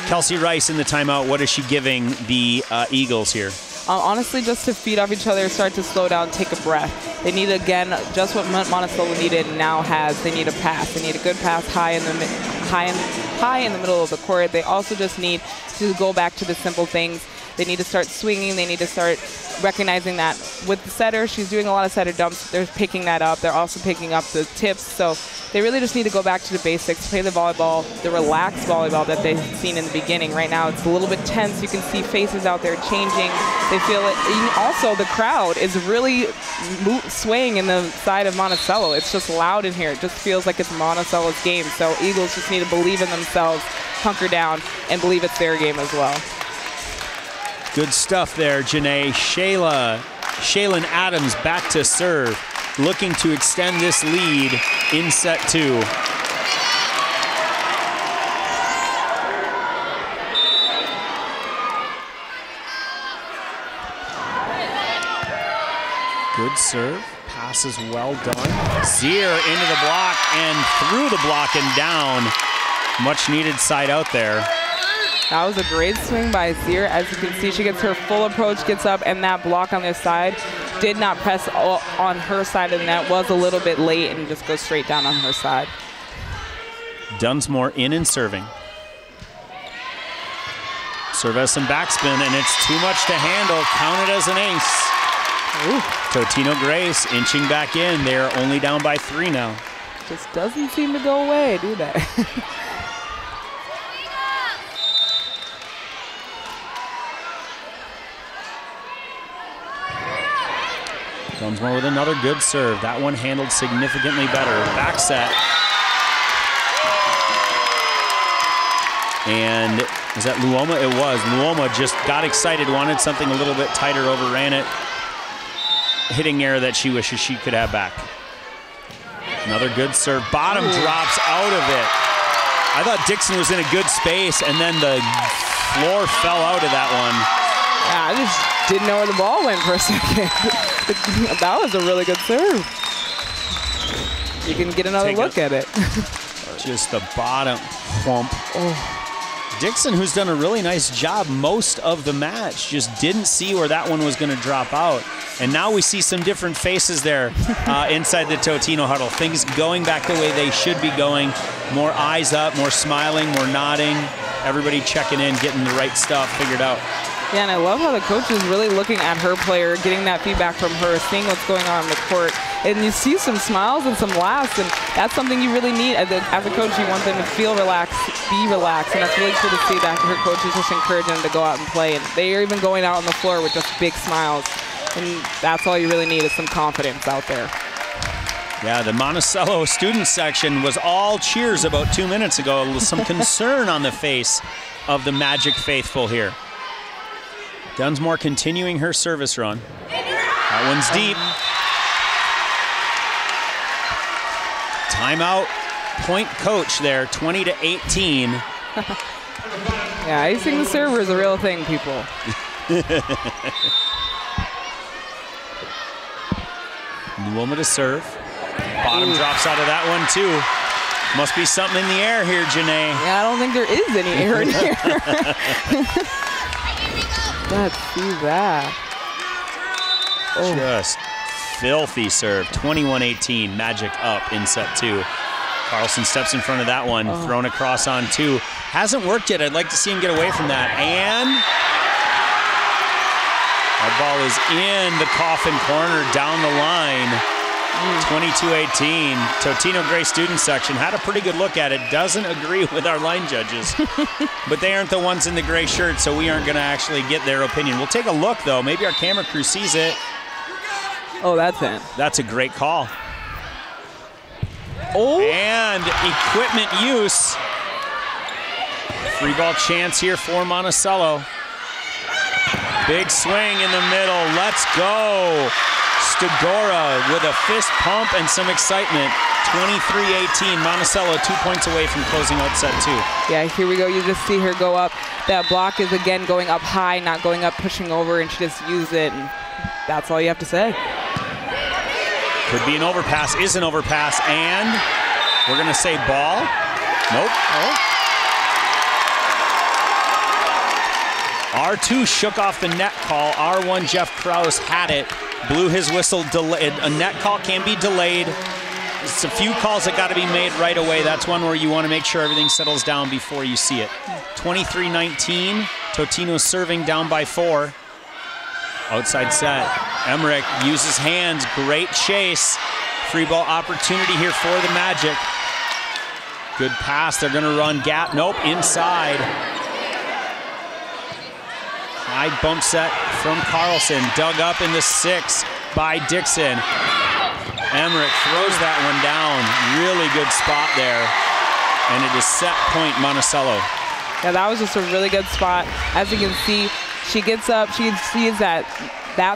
Kelsey Rice in the timeout. What is she giving the Eagles here? Honestly, just to feed off each other, start to slow down, take a breath. They need, again, just what Monticello needed and now has. They need a pass. They need a good pass high in the middle of the court. They also just need to go back to the simple things. They need to start swinging. They need to start recognizing that with the setter, she's doing a lot of setter dumps. They're picking that up. They're also picking up the tips. So they really just need to go back to the basics, play the volleyball, the relaxed volleyball that they've seen in the beginning. Right now, it's a little bit tense. You can see faces out there changing. They feel it. And also, the crowd is really swaying in the side of Monticello. It's just loud in here. It just feels like it's Monticello's game. So Eagles just need to believe in themselves, hunker down, and believe it's their game as well. Good stuff there, Janae. Shaylin Adams back to serve, looking to extend this lead in set 2. Good serve, pass is well done. Zier into the block and through the block and down. Much needed side out there. That was a great swing by Zier. As you can see, she gets her full approach, gets up, and that block on their side did not press on her side of the net, was a little bit late and just goes straight down on her side. Dunsmore in and serving. Serve has some backspin, and it's too much to handle. Counted as an ace. Ooh. Totino Grace inching back in. They're only down by 3 now. Just doesn't seem to go away, do they? Dunsmore with another good serve. That one handled significantly better. Back set. And is that Luoma? It was. Luoma just got excited, wanted something a little bit tighter, overran it. Hitting error that she wishes she could have back. Another good serve. Bottom drops out of it. I thought Dixon was in a good space, and then the floor fell out of that one. Yeah, I just didn't know where the ball went for a second. That was a really good serve. You can get another look at it. Just the bottom thump. Oh. Dixon, who's done a really nice job most of the match, just didn't see where that one was going to drop out. And now we see some different faces there inside the Totino huddle. Things going back the way they should be going. More eyes up, more smiling, more nodding. Everybody checking in, getting the right stuff figured out. Yeah, and I love how the coach is really looking at her player, getting that feedback from her, seeing what's going on the court. And you see some smiles and some laughs, and that's something you really need. As a coach, you want them to feel relaxed, be relaxed, and that's really cool to see that her coach is just encouraging them to go out and play. And they are even going out on the floor with just big smiles. And that's all you really need is some confidence out there. Yeah, the Monticello student section was all cheers about 2 minutes ago. Some concern on the face of the Magic faithful here. Dunsmore continuing her service run. That one's deep. Timeout, point coach there, 20-18. Yeah, icing the server is a real thing, people. Luoma to serve. Bottom drops out of that one too. Must be something in the air here, Janae. Yeah, I don't think there is any air in here. Let's see that. Oh. Just filthy serve. 21-18. Magic up in set 2. Carlson steps in front of that one. Thrown across on 2. Hasn't worked yet. I'd like to see him get away from that. And that ball is in the coffin corner down the line. 22-18. Totino Gray student section had a pretty good look at it. Doesn't agree with our line judges. But they aren't the ones in the gray shirt, so we aren't going to actually get their opinion. We'll take a look, though. Maybe our camera crew sees it. Oh, that's it. That's a great call. Oh. And equipment use. Free ball chance here for Monticello. Big swing in the middle. Let's go. Stagora with a fist pump and some excitement. 23-18. Monticello 2 points away from closing out set 2. Yeah, here we go. You just see her go up. That block is again going up high, not going up, pushing over, and she just used it. And that's all you have to say. Could be an overpass, is an overpass, and we're going to say ball. Nope. R2 shook off the net call. R1 Jeff Krause had it, blew his whistle. A net call can be delayed. It's a few calls that got to be made right away. That's one where you want to make sure everything settles down before you see it. 23-19. Totino serving down by 4. Outside set. Emmerich uses hands. Great chase. Free ball opportunity here for the Magic. Good pass. They're going to run gap. Nope, inside. High bump set from Carlson. Dug up in the 6 by Dixon. Emmerich throws that one down. Really good spot there. And it is set point Monticello. Yeah, that was just a really good spot. As you can see, she gets up, she sees that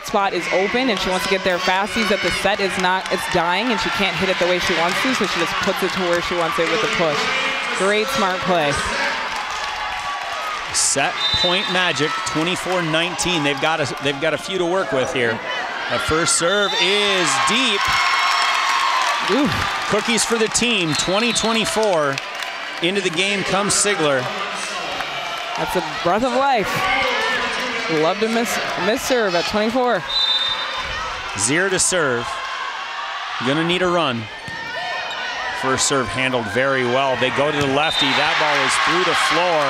spot is open and she wants to get there fast. Sees that the set is not, it's dying and she can't hit it the way she wants to, so she just puts it to where she wants it with the push. Great smart play. Set point Magic, 24-19. They've got a few to work with here. That first serve is deep. Ooh. Cookies for the team, 20-24. Into the game comes Sigler. That's a breath of life. Love to miss serve at 24. 0 to serve. Gonna need a run. First serve handled very well. They go to the lefty. That ball is through the floor,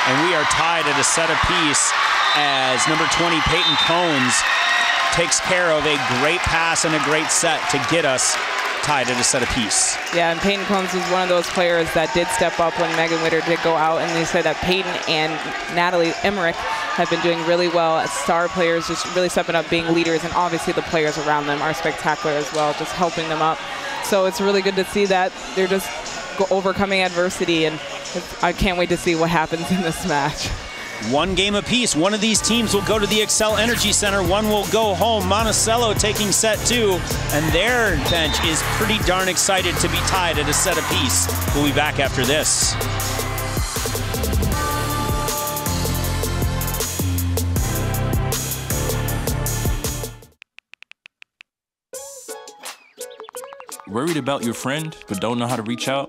and we are tied at a set apiece as number 20, Peyton Cones, takes care of a great pass and a great set to get us tied at a set apiece. Yeah, and Peyton Combs was one of those players that did step up when Megan Witter did go out, and they said that Peyton and Natalie Emmerich have been doing really well as star players, just really stepping up, being leaders, and obviously the players around them are spectacular as well, just helping them up. So it's really good to see that they're just overcoming adversity, and I can't wait to see what happens in this match. One game apiece. One of these teams will go to the Xcel Energy Center. One will go home. Monticello taking set 2, and their bench is pretty darn excited to be tied at a set apiece. We'll be back after this. Worried about your friend, but don't know how to reach out?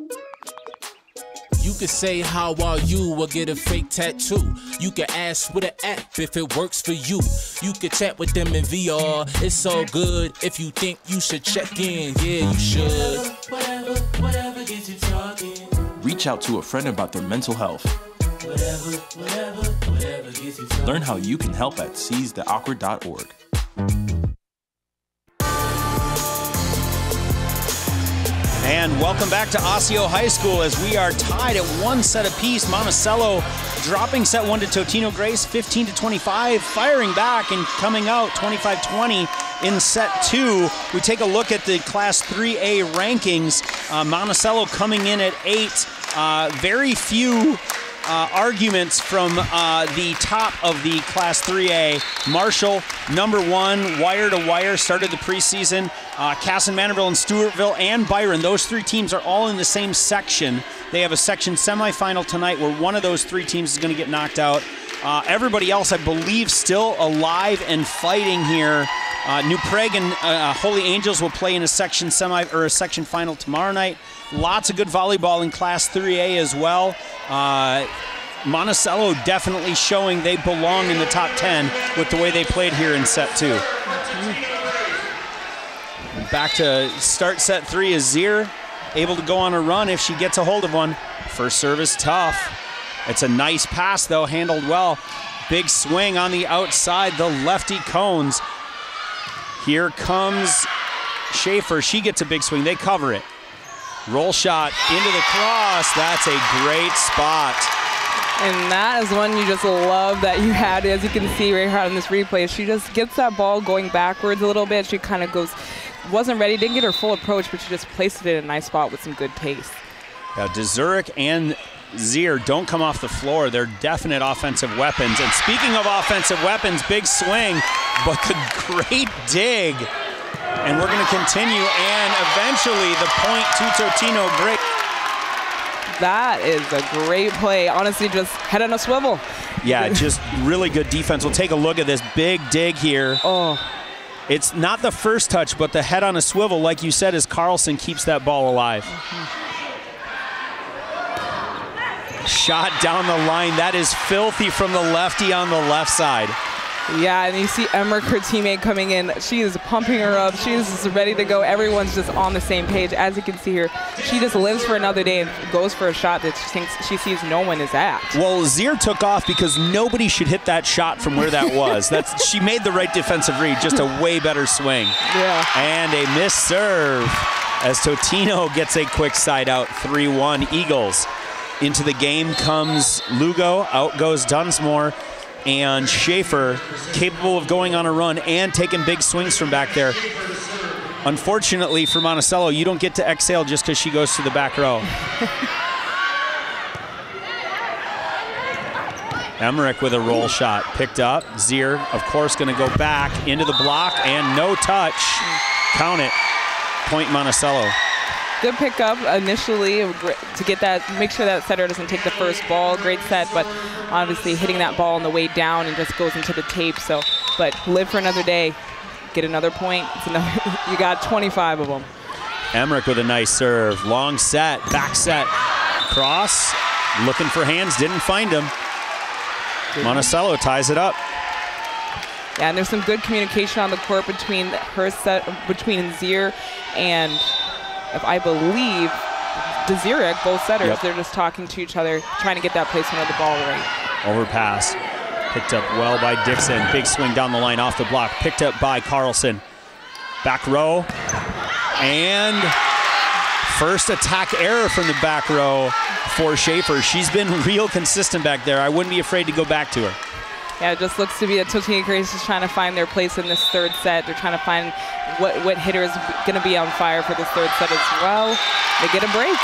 You could say, how are you, or get a fake tattoo. You can ask with an app if it works for you. You could chat with them in VR, it's all good. If you think you should check in, yeah, you should. Whatever gets you talking. Reach out to a friend about their mental health. Whatever gets you talking. Learn how you can help at seizetheawkward.org. And welcome back to Osseo High School as we are tied at 1 set apiece. Monticello dropping set 1 to Totino Grace, 15-25, firing back and coming out 25-20 in set 2. We take a look at the Class 3A rankings. Monticello coming in at 8. Very few arguments from the top of the Class 3A. Marshall, number 1, wire to wire, started the preseason. Casson, Manorville, and Stewartville, and Byron, those 3 teams are all in the same section. They have a section semifinal tonight where one of those 3 teams is going to get knocked out. Everybody else, I believe, still alive and fighting here. New Prague and Holy Angels will play in a section section final tomorrow night. Lots of good volleyball in Class 3A as well. Monticello definitely showing they belong in the top 10 with the way they played here in set 2. Back to start set 3 is Zier, able to go on a run if she gets a hold of one. First service tough. It's a nice pass though, handled well. Big swing on the outside, the lefty Cones. Here comes Schaefer, she gets a big swing, they cover it. Roll shot into the cross, that's a great spot. And that is one you just love that you had, as you can see right here on this replay. She just gets that ball going backwards a little bit. She kind of goes, wasn't ready, didn't get her full approach, but she just placed it in a nice spot with some good pace. Yeah, Dzurek and Zier don't come off the floor. They're definite offensive weapons. And speaking of offensive weapons, big swing, but the great dig. And we're going to continue, and eventually the point to Totino. Great. That is a great play. Honestly, just head on a swivel. Yeah, just really good defense. We'll take a look at this big dig here. Oh. It's not the first touch, but the head on a swivel, like you said, as Carlson keeps that ball alive. Shot down the line. That is filthy from the lefty on the left side. Yeah, and you see Emmerich, her teammate, coming in. She is pumping her up. She is ready to go. Everyone's just on the same page. As you can see here, she just lives for another day and goes for a shot that she thinks she sees no one is at. Well, Zier took off because nobody should hit that shot from where that was. She made the right defensive read, just a way better swing. Yeah. And a missed serve as Totino gets a quick side out, 3-1 Eagles. Into the game comes Lugo, out goes Dunsmore, and Schaefer, capable of going on a run and taking big swings from back there. Unfortunately for Monticello, you don't get to exhale just because she goes to the back row. Emmerich with a roll shot, picked up. Zier, of course, going to go back into the block, and no touch. Count it. Point Monticello. Good pickup initially to get that, make sure that setter doesn't take the first ball. Great set, but obviously hitting that ball on the way down and just goes into the tape. So, but live for another day, get another point. It's another, you got 25 of them. Emmerich with a nice serve, long set, back set, cross, looking for hands, didn't find him. Monticello ties it up. Yeah, and there's some good communication on the court between between Zier and, I believe, Dzurek, both setters. Yep. They're just talking to each other, trying to get that placement of the ball right. Overpass. Picked up well by Dixon. Big swing down the line off the block. Picked up by Carlson. Back row. And first attack error from the back row for Schaefer. She's been real consistent back there. I wouldn't be afraid to go back to her. Yeah, it just looks to be that Totino Grace is trying to find their place in this third set. They're trying to find what hitter is going to be on fire for this third set as well. They get a break.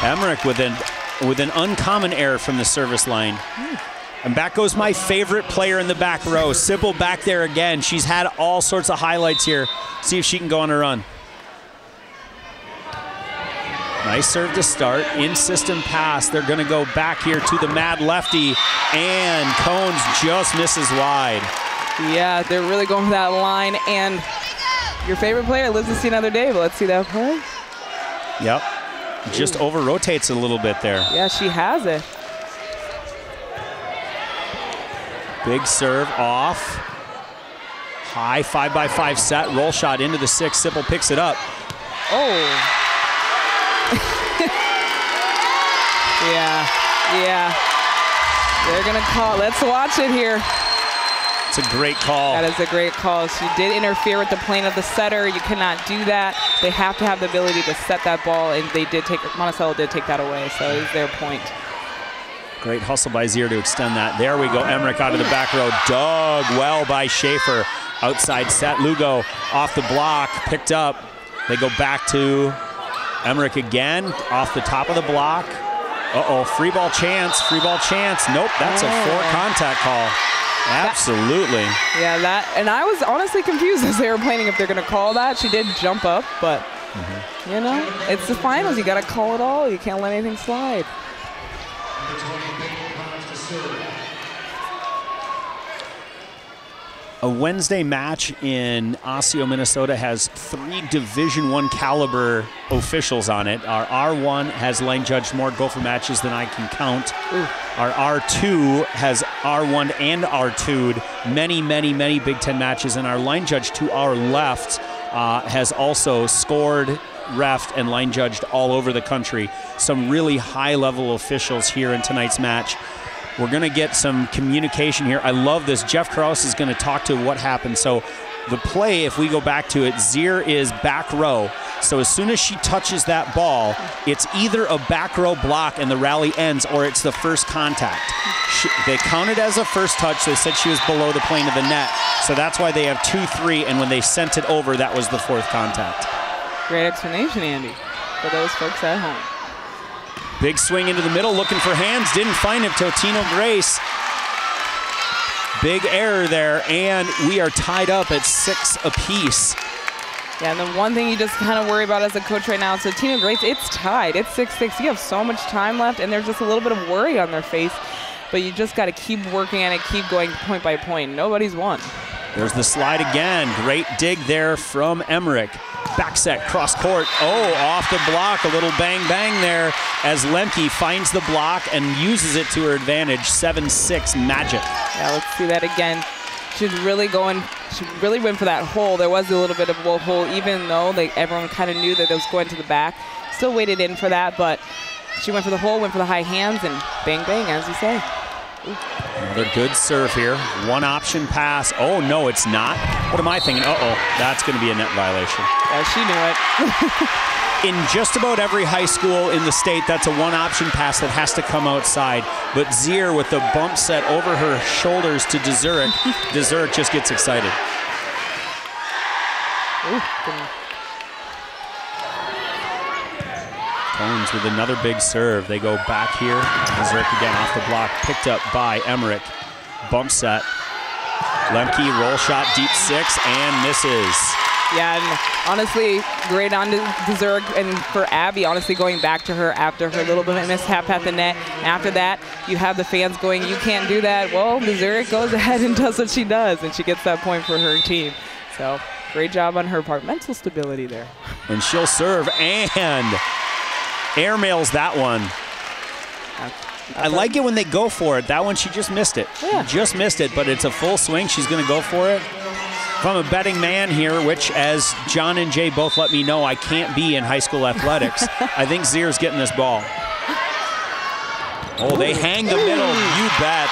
Emmerich with an uncommon error from the service line. And back goes my favorite player in the back row. Sybil back there again. She's had all sorts of highlights here. See if she can go on a run. Nice serve to start, in-system pass. They're going to go back here to the mad lefty, and Cones just misses wide. Yeah, they're really going for that line, and your favorite player lives to see another day, but let's see that play. Yep, just over-rotates a little bit there. Yeah, she has it. Big serve off. High 5x5 set, roll shot into the 6. Sybil picks it up. Oh. Yeah. They're going to call. Let's watch it here. It's a great call. That is a great call. She did interfere with the plane of the setter. You cannot do that. They have to have the ability to set that ball, and Monticello did take that away, so it is their point. Great hustle by Zier to extend that. There we go. Emmerich out of the back row. Dug well by Schaefer. Outside set. Lugo off the block. Picked up. They go back to Emmerich again. Off the top of the block. Uh-oh. Free ball chance. Free ball chance. Nope. That's a 4 contact call. Absolutely. Yeah, and I was honestly confused as they were playing if they're going to call that. She did jump up, but, you know, it's the finals. You got to call it all. You can't let anything slide. A Wednesday match in Osseo, Minnesota has 3 Division I caliber officials on it. Our R1 has line judged more Gopher matches than I can count. Ooh. Our R2 has R1 and R2'd many, many, many Big Ten matches, and our line judge to our left has also scored, reffed, and line judged all over the country. Some really high-level officials here in tonight's match. We're going to get some communication here. I love this. Jeff Krause is going to talk to what happened. So the play, if we go back to it, Zier is back row. So as soon as she touches that ball, it's either a back row block and the rally ends, or it's the first contact. They counted as a first touch. They said she was below the plane of the net. So that's why they have 2-3, and when they sent it over, that was the 4th contact. Great explanation, Andy, for those folks at home. Big swing into the middle, looking for hands, didn't find it. Totino Grace. Big error there, and we are tied up at 6 apiece. Yeah, and the one thing you just kind of worry about as a coach right now, so Totino Grace, it's tied. It's 6-6. You have so much time left, and there's just a little bit of worry on their face, but you just got to keep working on it, keep going point by point. Nobody's won. There's the slide again. Great dig there from Emmerich. Back set, cross court. Oh, off the block. A little bang bang there as Lemke finds the block and uses it to her advantage. 7-6 magic. Yeah, let's see that again. She really went for that hole. There was a little bit of a hole, even though everyone kind of knew that it was going to the back. Still waited in for that, but she went for the hole, went for the high hands, and bang bang, as you say. Another good serve here. One option pass. Oh, no, it's not. What am I thinking? Uh-oh, that's going to be a net violation. Yeah, she knew it. In just about every high school in the state, that's a one-option pass that has to come outside. But Zier with the bump set over her shoulders to Dezurek. Dezurek just gets excited. Cones with another big serve. They go back here. Dezurek again off the block, picked up by Emmerich. Bump set. Lemke, roll shot, deep 6, and misses. Yeah, and honestly, great on Dezurek, and for Abby, honestly, going back to her after her little bit of mishap at the net. After that, you have the fans going, you can't do that. Well, Dezurek goes ahead and does what she does, and she gets that point for her team. So, great job on her part. Mental stability there. And she'll serve, and airmails that one. I like it when they go for it. That one, she just missed it. Yeah. Just missed it, but it's a full swing. She's going to go for it. If I'm a betting man here, which, as John and Jay both let me know, I can't be in high school athletics, I think Zier's getting this ball. Oh, they hang the middle. You bet.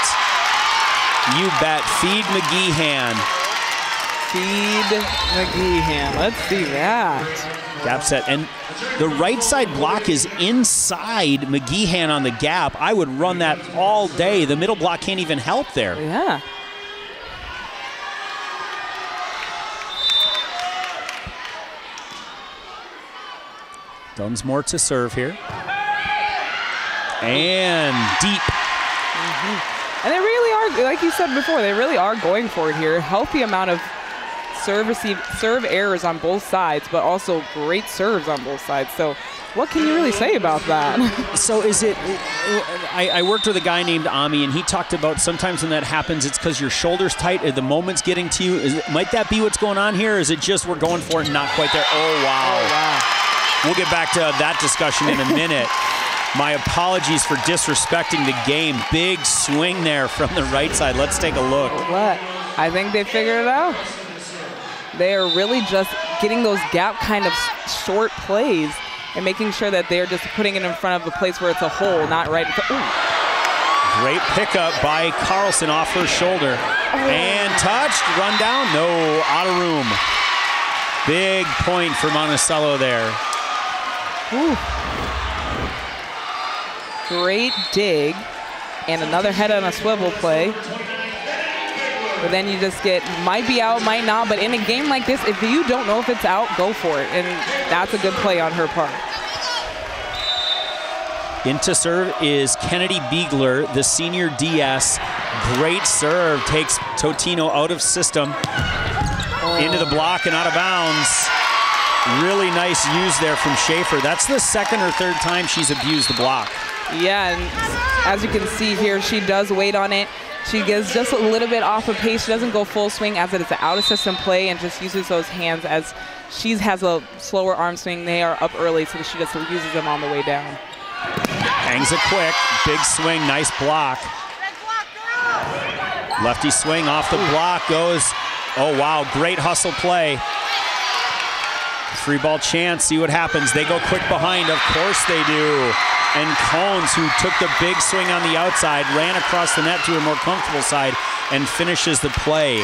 You bet. Feed McGeehan. Feed McGeehan. Let's see that. Gap set. And the right side block is inside McGeehan on the gap. I would run that all day. The middle block can't even help there. Yeah. Dunsmore to serve here. And deep. And they really are, like you said before, they really are going for it here. Healthy amount of serve errors on both sides, but also great serves on both sides. So what can you really say about that? So is it, I worked with a guy named Ami, and he talked about sometimes when that happens, it's because your shoulder's tight, or the moment's getting to you. Might that be what's going on here, or is it just we're going for it and not quite there? Oh, wow. Oh, wow. We'll get back to that discussion in a minute. My apologies for disrespecting the game. Big swing there from the right side. Let's take a look. What? I think they figured it out. They are really just getting those gap kind of short plays and making sure that they're just putting it in front of a place where it's a hole, not right. Great pickup by Carlson off her shoulder. And touched, run down, no, out of room. Big point for Monticello there. Ooh. Great dig, and another head on a swivel play. But then you just get, might be out, might not, but in a game like this, if you don't know if it's out, go for it, and that's a good play on her part. Into serve is Kennedy Beegler, the senior DS. Great serve, takes Totino out of system, into the block and out of bounds. Really nice use there from Schaefer. That's the second or third time she's abused the block. Yeah, and as you can see here, she does wait on it. She gets just a little bit off of pace. She doesn't go full swing as it is an out-of-system play and just uses those hands as she has a slower arm swing. They are up early, so she just uses them on the way down. Hangs it quick. Big swing. Nice block. Lefty swing off the block goes. Oh, wow. Great hustle play. Free ball chance. See what happens. They go quick behind. Of course they do. And Cones, who took the big swing on the outside, ran across the net to a more comfortable side and finishes the play.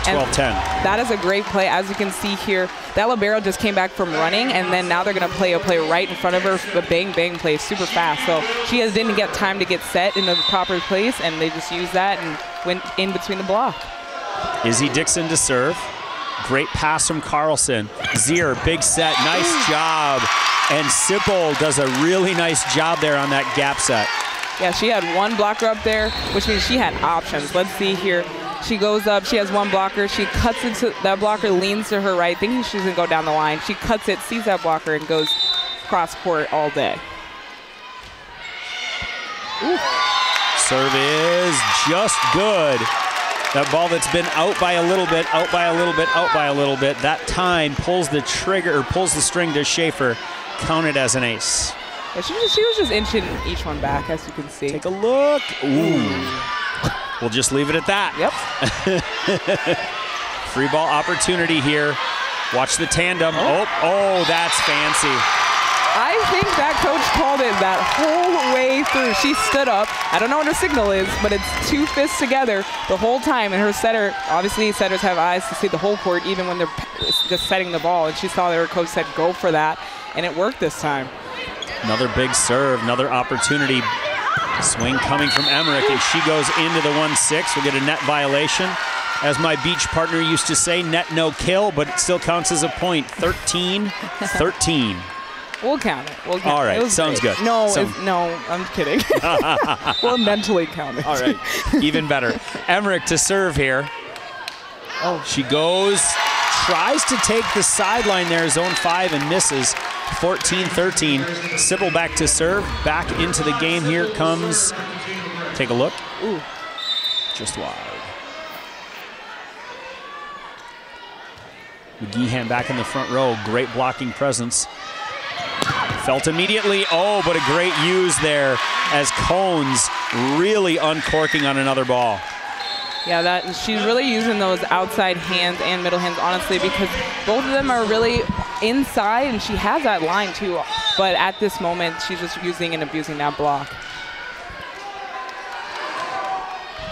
12-10. That is a great play. As you can see here, that libero just came back from running, and then now they're going to play a play right in front of her. The bang play super fast. So she didn't get time to get set in the proper place, and they just used that and went in between the block. Izzy Dixon to serve. Great pass from Carlson. Zier, big set, nice job. And Sipple does a really nice job there on that gap set. Yeah, she had one blocker up there, which means she had options. Let's see here. She goes up, she has one blocker, she cuts into, that blocker leans to her right, thinking she's gonna go down the line. She cuts it, sees that blocker, and goes cross court all day. Ooh. Serve is just good. That ball that's been out by a little bit, out by a little bit, out by a little bit, that time pulls the trigger, or pulls the string to Schaefer, counted as an ace. Yeah, she was just inching each one back, as you can see. Take a look. Ooh. We'll just leave it at that. Yep. Free ball opportunity here. Watch the tandem. Oh, that's fancy. I think that coach called it that whole way through. She stood up. I don't know what her signal is, but it's two fists together the whole time. And her setter, obviously setters have eyes to see the whole court even when they're just setting the ball. And she saw that her coach said go for that, and it worked this time. Another big serve, another opportunity. Swing coming from Emmerich, and she goes into the 1-6. We'll get a net violation. As my beach partner used to say, net no kill, but it still counts as a point. 13-13. We'll count it. We'll count All right, it. sounds great. good. No, no, I'm kidding. We'll mentally count it. All right, even better. Emmerich to serve here. Oh, she goes, tries to take the sideline there, zone 5, and misses. 14-13. Sipple back to serve, back into the game. Here comes, take a look. Ooh. Just wide. McGeehan back in the front row, great blocking presence. Felt immediately, oh, but a great use there as Cones really uncorking on another ball. Yeah, she's really using those outside hands and middle hands, honestly, because both of them are really inside, and she has that line too. But at this moment, she's just using and abusing that block.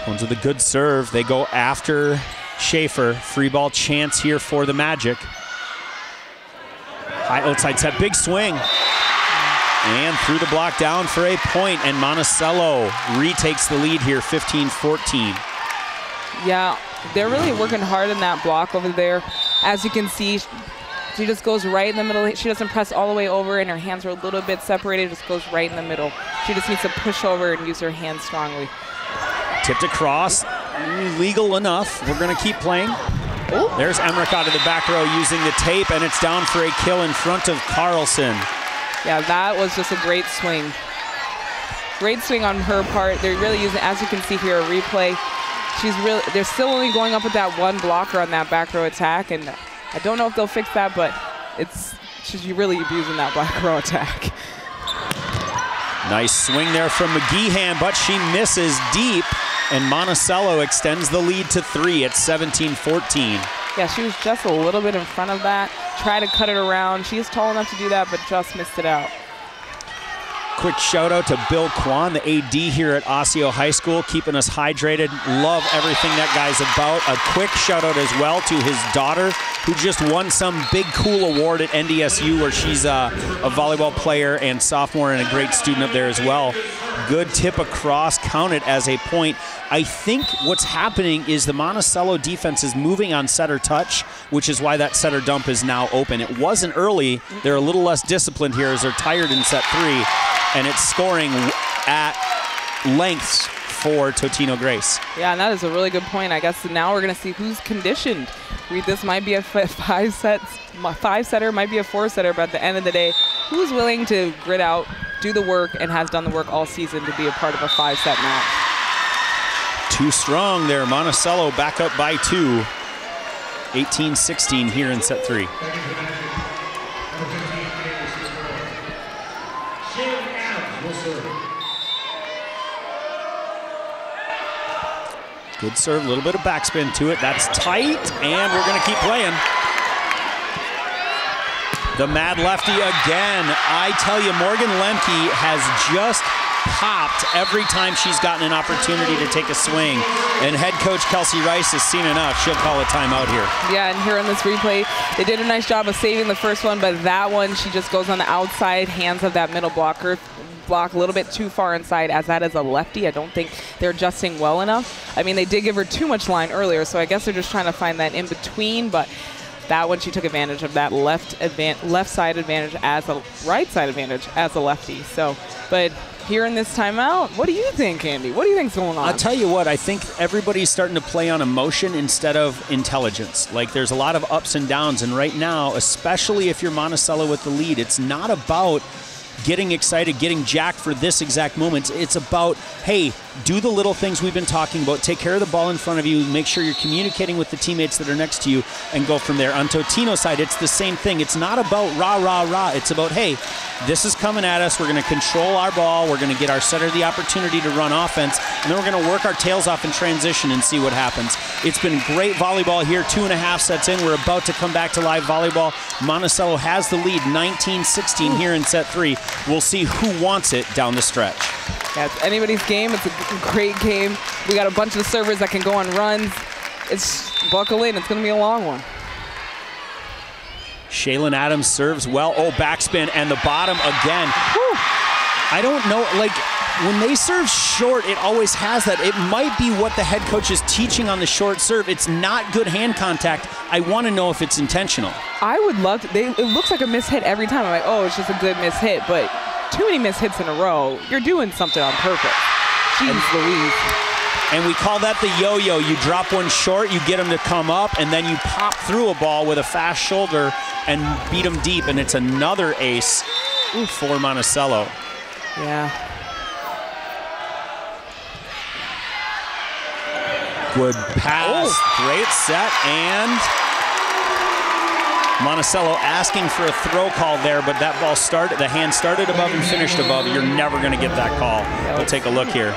Cones with a good serve. They go after Schaefer. Free ball chance here for the Magic. High outside set, big swing. And through the block down for a point, and Monticello retakes the lead here, 15-14. Yeah, they're really working hard in that block over there. As you can see, she just goes right in the middle. She doesn't press all the way over, and her hands are a little bit separated. Just goes right in the middle. She just needs to push over and use her hands strongly. Tipped across, legal enough. We're going to keep playing. Ooh. There's Emmerich out of the back row using the tape, and it's down for a kill in front of Carlson. Yeah, that was just a great swing. Great swing on her part. They're really using, as you can see here, a replay. They're still only going up with that one blocker on that back row attack, and I don't know if they'll fix that, but she's really abusing that back row attack. Nice swing there from McGeehan, but she misses deep, and Monticello extends the lead to 3 at 17-14. Yeah, she was just a little bit in front of that. Try to cut it around. She's tall enough to do that, but just missed it out. Quick shout out to Bill Kwan, the AD here at Osseo High School, keeping us hydrated. Love everything that guy's about. A quick shout out as well to his daughter, who just won some big cool award at NDSU, where she's a volleyball player and sophomore and a great student up there as well. Good tip across, counted as a point. I think what's happening is the Monticello defense is moving on setter touch, which is why that setter dump is now open. It wasn't early. They're a little less disciplined here as they're tired in set 3, and it's scoring at lengths for Totino Grace. Yeah, and that is a really good point. I guess now we're going to see who's conditioned. This might be a five-setter, might be a 4-setter, but at the end of the day, who's willing to grit out, do the work, and has done the work all season to be a part of a 5-set match? Too strong there. Monticello back up by 2. 18-16 here in set 3. Good serve, a little bit of backspin to it. That's tight, and we're going to keep playing. The mad lefty again. I tell you, Morgan Lemke has just popped every time she's gotten an opportunity to take a swing. And head coach Kelsey Rice has seen enough. She'll call a timeout here. Yeah, and here on this replay, they did a nice job of saving the first one, but that one, she just goes on the outside hands of that middle blocker. Block a little bit too far inside, as that is a lefty. I don't think they're adjusting well enough. I mean, they did give her too much line earlier, so I guess they're just trying to find that in between, but that one she took advantage of that left side advantage as a right side advantage as a lefty. So, but here in this timeout, what do you think, Andy? What do you think's going on? I'll tell you what, I think everybody's starting to play on emotion instead of intelligence. Like, there's a lot of ups and downs, and right now, especially if you're Monticello with the lead, it's not about getting excited, getting jacked for this exact moment. It's about, hey, do the little things we've been talking about. Take care of the ball in front of you. Make sure you're communicating with the teammates that are next to you and go from there. On Totino's side, it's the same thing. It's not about rah, rah, rah. It's about, hey, this is coming at us. We're going to control our ball. We're going to get our setter the opportunity to run offense, and then we're going to work our tails off in transition and see what happens. It's been great volleyball here. 2.5 sets in. We're about to come back to live volleyball. Monticello has the lead, 19-16 here in set 3. We'll see who wants it down the stretch. Yeah, it's anybody's game. It's a great game. We got a bunch of servers that can go on runs. It's buckle in. It's going to be a long one. Shaylin Adams serves well. Oh, backspin and the bottom again. Whew. I don't know, like, when they serve short, it always has that. It might be what the head coach is teaching on the short serve. It's not good hand contact. I want to know if it's intentional. I would love to. It looks like a miss hit every time. I'm like, oh, it's just a good miss hit. But too many miss hits in a row. You're doing something on purpose. Jeez Louise. And we call that the yo-yo. You drop one short, you get them to come up, and then you pop through a ball with a fast shoulder and beat them deep, and it's another ace for Monticello. Yeah. Good pass, great set, and Monticello asking for a throw call there, but that ball started, the hand started above and finished above. You're never going to get that call. We'll take a look here.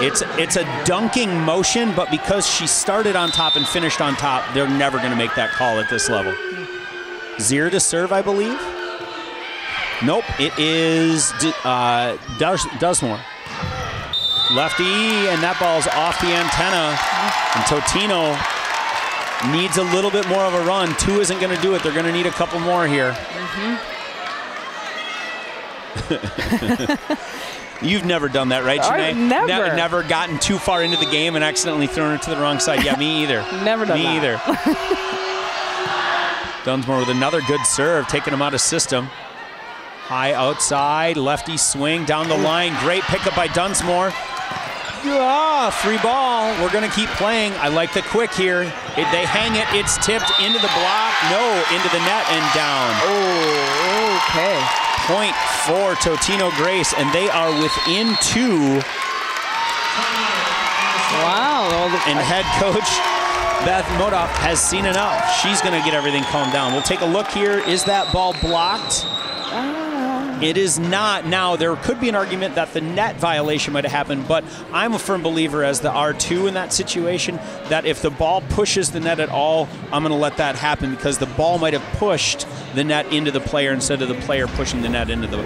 It's a dunking motion, but because she started on top and finished on top, they're never going to make that call at this level. Zier to serve, I believe. Nope, it is Dusmore. Lefty, and that ball's off the antenna. And Totino needs a little bit more of a run. 2 isn't going to do it. They're going to need a couple more here. You've never done that, right, Janae? Never. Never gotten too far into the game and accidentally thrown it to the wrong side. Yeah, me either. Never done that. Me either. Dunsmore with another good serve, taking him out of system. High outside, lefty swing down the line. Great pickup by Dunsmore. Ah, free ball. We're going to keep playing. I like the quick here. They hang it. It's tipped into the block. No, into the net and down. Oh, okay. Point for Totino Grace, and they are within 2. Wow. And head coach Beth Modoff has seen enough. She's going to get everything calmed down. We'll take a look here. Is that ball blocked? It is not. Now, there could be an argument that the net violation might have happened, but I'm a firm believer as the R2 in that situation that if the ball pushes the net at all, I'm going to let that happen because the ball might have pushed the net into the player instead of the player pushing the net into the...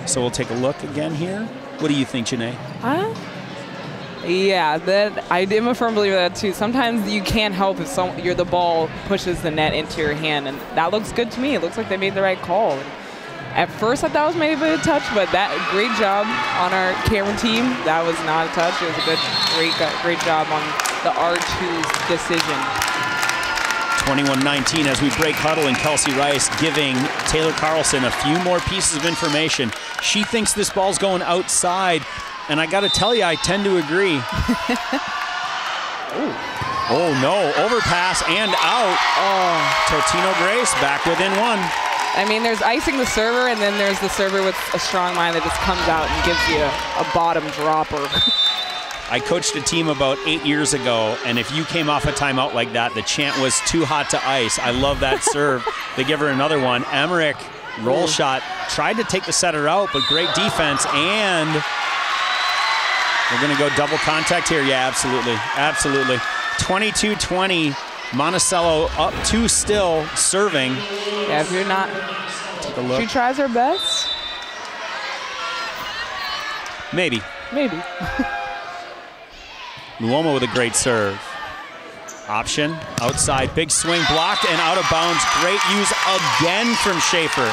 So we'll take a look again here. What do you think, Janae? Yeah, I am a firm believer of that too. Sometimes you can't help if the ball pushes the net into your hand, and that looks good to me. It looks like they made the right call. At first, I thought it was maybe a touch, but great job on our camera team. That was not a touch. It was a great job on the R2's decision. 21-19 as we break huddle, and Kelsey Rice giving Taylor Carlson a few more pieces of information. She thinks this ball's going outside, and I got to tell you, I tend to agree. Oh no, overpass and out. Oh, Totino Grace back within 1. I mean, there's icing the server, and then there's the server with a strong mind that just comes out and gives you a bottom dropper. I coached a team about 8 years ago, and if you came off a timeout like that, the chant was too hot to ice. I love that serve. They give her another one. Emmerich, roll shot, tried to take the setter out, but great defense, and we're going to go double contact here. Yeah, absolutely. Absolutely. 22-20. Monticello up 2 still, serving. Yeah, if you're not, take a look. She tries her best. Maybe. Maybe. Luoma with a great serve. Option, outside, big swing, blocked and out of bounds. Great use again from Schaefer.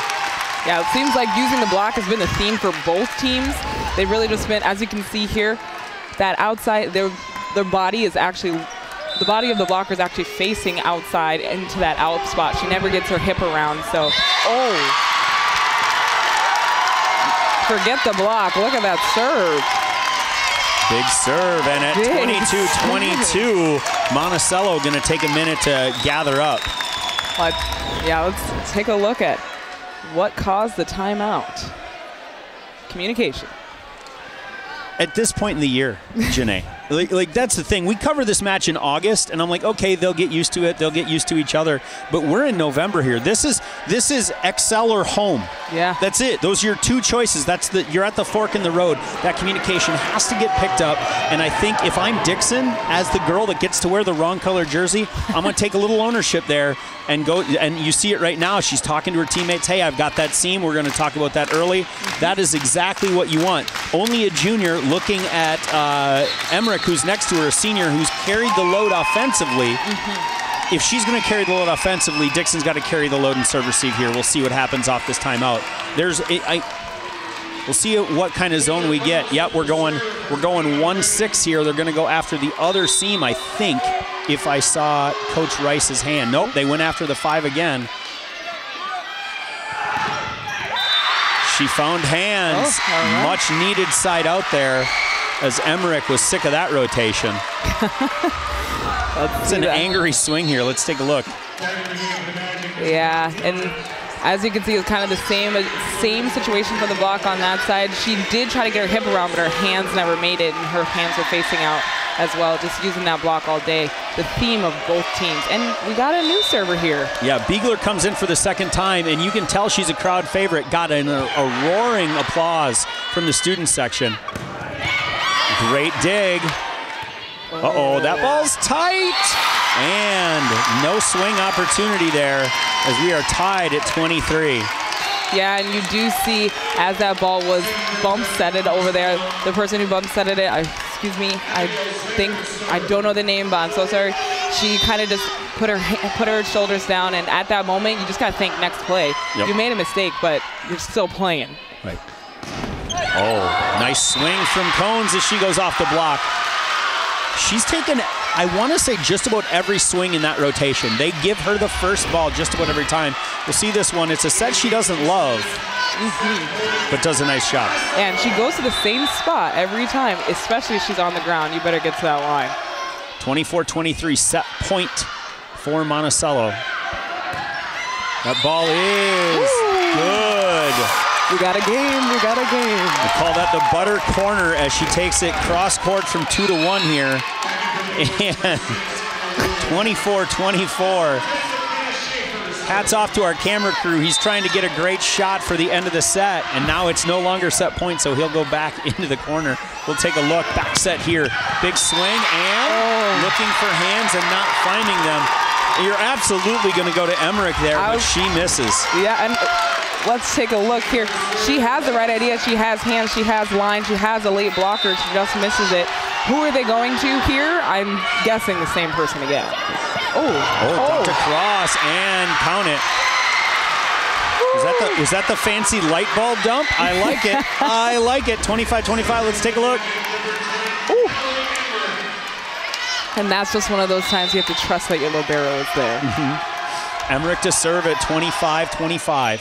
Yeah, it seems like using the block has been the theme for both teams. They've really just been, as you can see here, that outside, their body is actually, the body of the blocker is actually facing outside into that out spot. She never gets her hip around, so, forget the block, look at that serve. Big serve, and at 22-22, Monticello going to take a minute to gather up. Let's take a look at what caused the timeout. Communication. At this point in the year, Janae, like that's the thing. We cover this match in August, and I'm like, okay, they'll get used to it. They'll get used to each other. But we're in November here. This is Excel or home. Yeah. That's it. Those are your two choices. You're at the fork in the road. That communication has to get picked up. And I think if I'm Dixon, as the girl that gets to wear the wrong color jersey, I'm going to take a little ownership there and go. And you see it right now. She's talking to her teammates. Hey, I've got that seam. We're going to talk about that early. That is exactly what you want. Only a junior looking at Emmerich, who's next to her, a senior who's carried the load offensively. If she's going to carry the load offensively, Dixon's got to carry the load and serve receive here. We'll see what happens off this timeout. We'll see what kind of zone we get. Yep, we're going 1-6 here. They're going to go after the other seam, I think, if I saw Coach Rice's hand. Nope, they went after the 5 again. She found hands. Much needed side out there, as Emmerich was sick of that rotation. It's an angry swing here. Let's take a look. Yeah, and as you can see, it's kind of the same situation for the block on that side. She did try to get her hip around, but her hands never made it, and her hands were facing out as well, just using that block all day. The theme of both teams. And we got a new server here. Yeah, Beegler comes in for the second time, and you can tell she's a crowd favorite. Got a roaring applause from the student section. Great dig. Uh-oh, that ball's tight. And no swing opportunity there, as we are tied at 23. Yeah, and you do see as that ball was bump setted over there, the person who bump setted it, excuse me, I don't know the name, but I'm so sorry. She kind of just put her shoulders down, and at that moment, you just got to think next play. Yep. You made a mistake, but you're still playing. Right. Oh, nice swing from Cones as she goes off the block. She's taken, I want to say, just about every swing in that rotation. They give her the first ball just about every time. We'll see this one. It's a set she doesn't love, but does a nice job. And she goes to the same spot every time, especially if she's on the ground. You better get to that line. 24-23, set point for Monticello. That ball is good. We got a game, we got a game. We call that the butter corner as she takes it cross court from 2-1 here. And 24-24. Hats off to our camera crew. He's trying to get a great shot for the end of the set, and now it's no longer set point, so he'll go back into the corner. We'll take a look. Back set here. Big swing and looking for hands and not finding them. You're absolutely going to go to Emmerich there, but she misses. Yeah, and let's take a look here. She has the right idea. She has hands, she has line, she has a late blocker. She just misses it. Who are they going to here? I'm guessing the same person again. Dr. Cross, and count it. Was that the fancy light bulb dump? I like it. I like it. 25-25. Let's take a look. Ooh. And that's just one of those times you have to trust that your libero is there. Emmerich to serve at 25-25.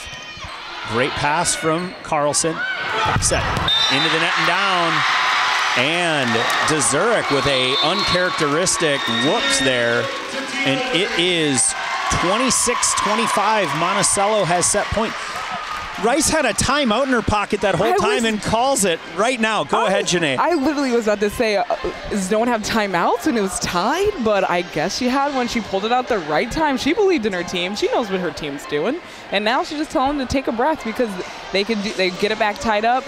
Great pass from Carlson. Back set into the net and down. And Dezurek with a uncharacteristic whoops there. And it is 26-25, Monticello has set point. Rice had a timeout in her pocket that whole time and calls it right now. Go ahead, Janae. I literally was about to say, does no one have timeouts? And it was tied, but I guess she had one. She pulled it out the right time. She believed in her team. She knows what her team's doing. And now she's just telling them to take a breath because they get it back tied up.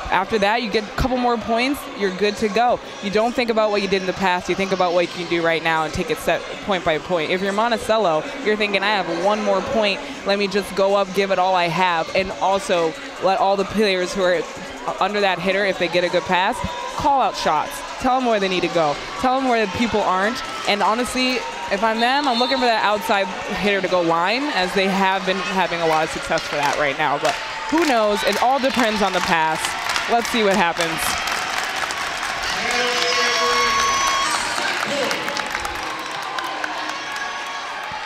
After that, you get a couple more points, you're good to go. You don't think about what you did in the past. You think about what you can do right now and take it set point by point. If you're Monticello, you're thinking, I have one more point. Let me just go up, give it all I have, and also let all the players who are under that hitter, if they get a good pass, call out shots. Tell them where they need to go. Tell them where the people aren't. And honestly, if I'm them, I'm looking for that outside hitter to go line, as they have been having a lot of success for that right now. But who knows? It all depends on the pass. Let's see what happens.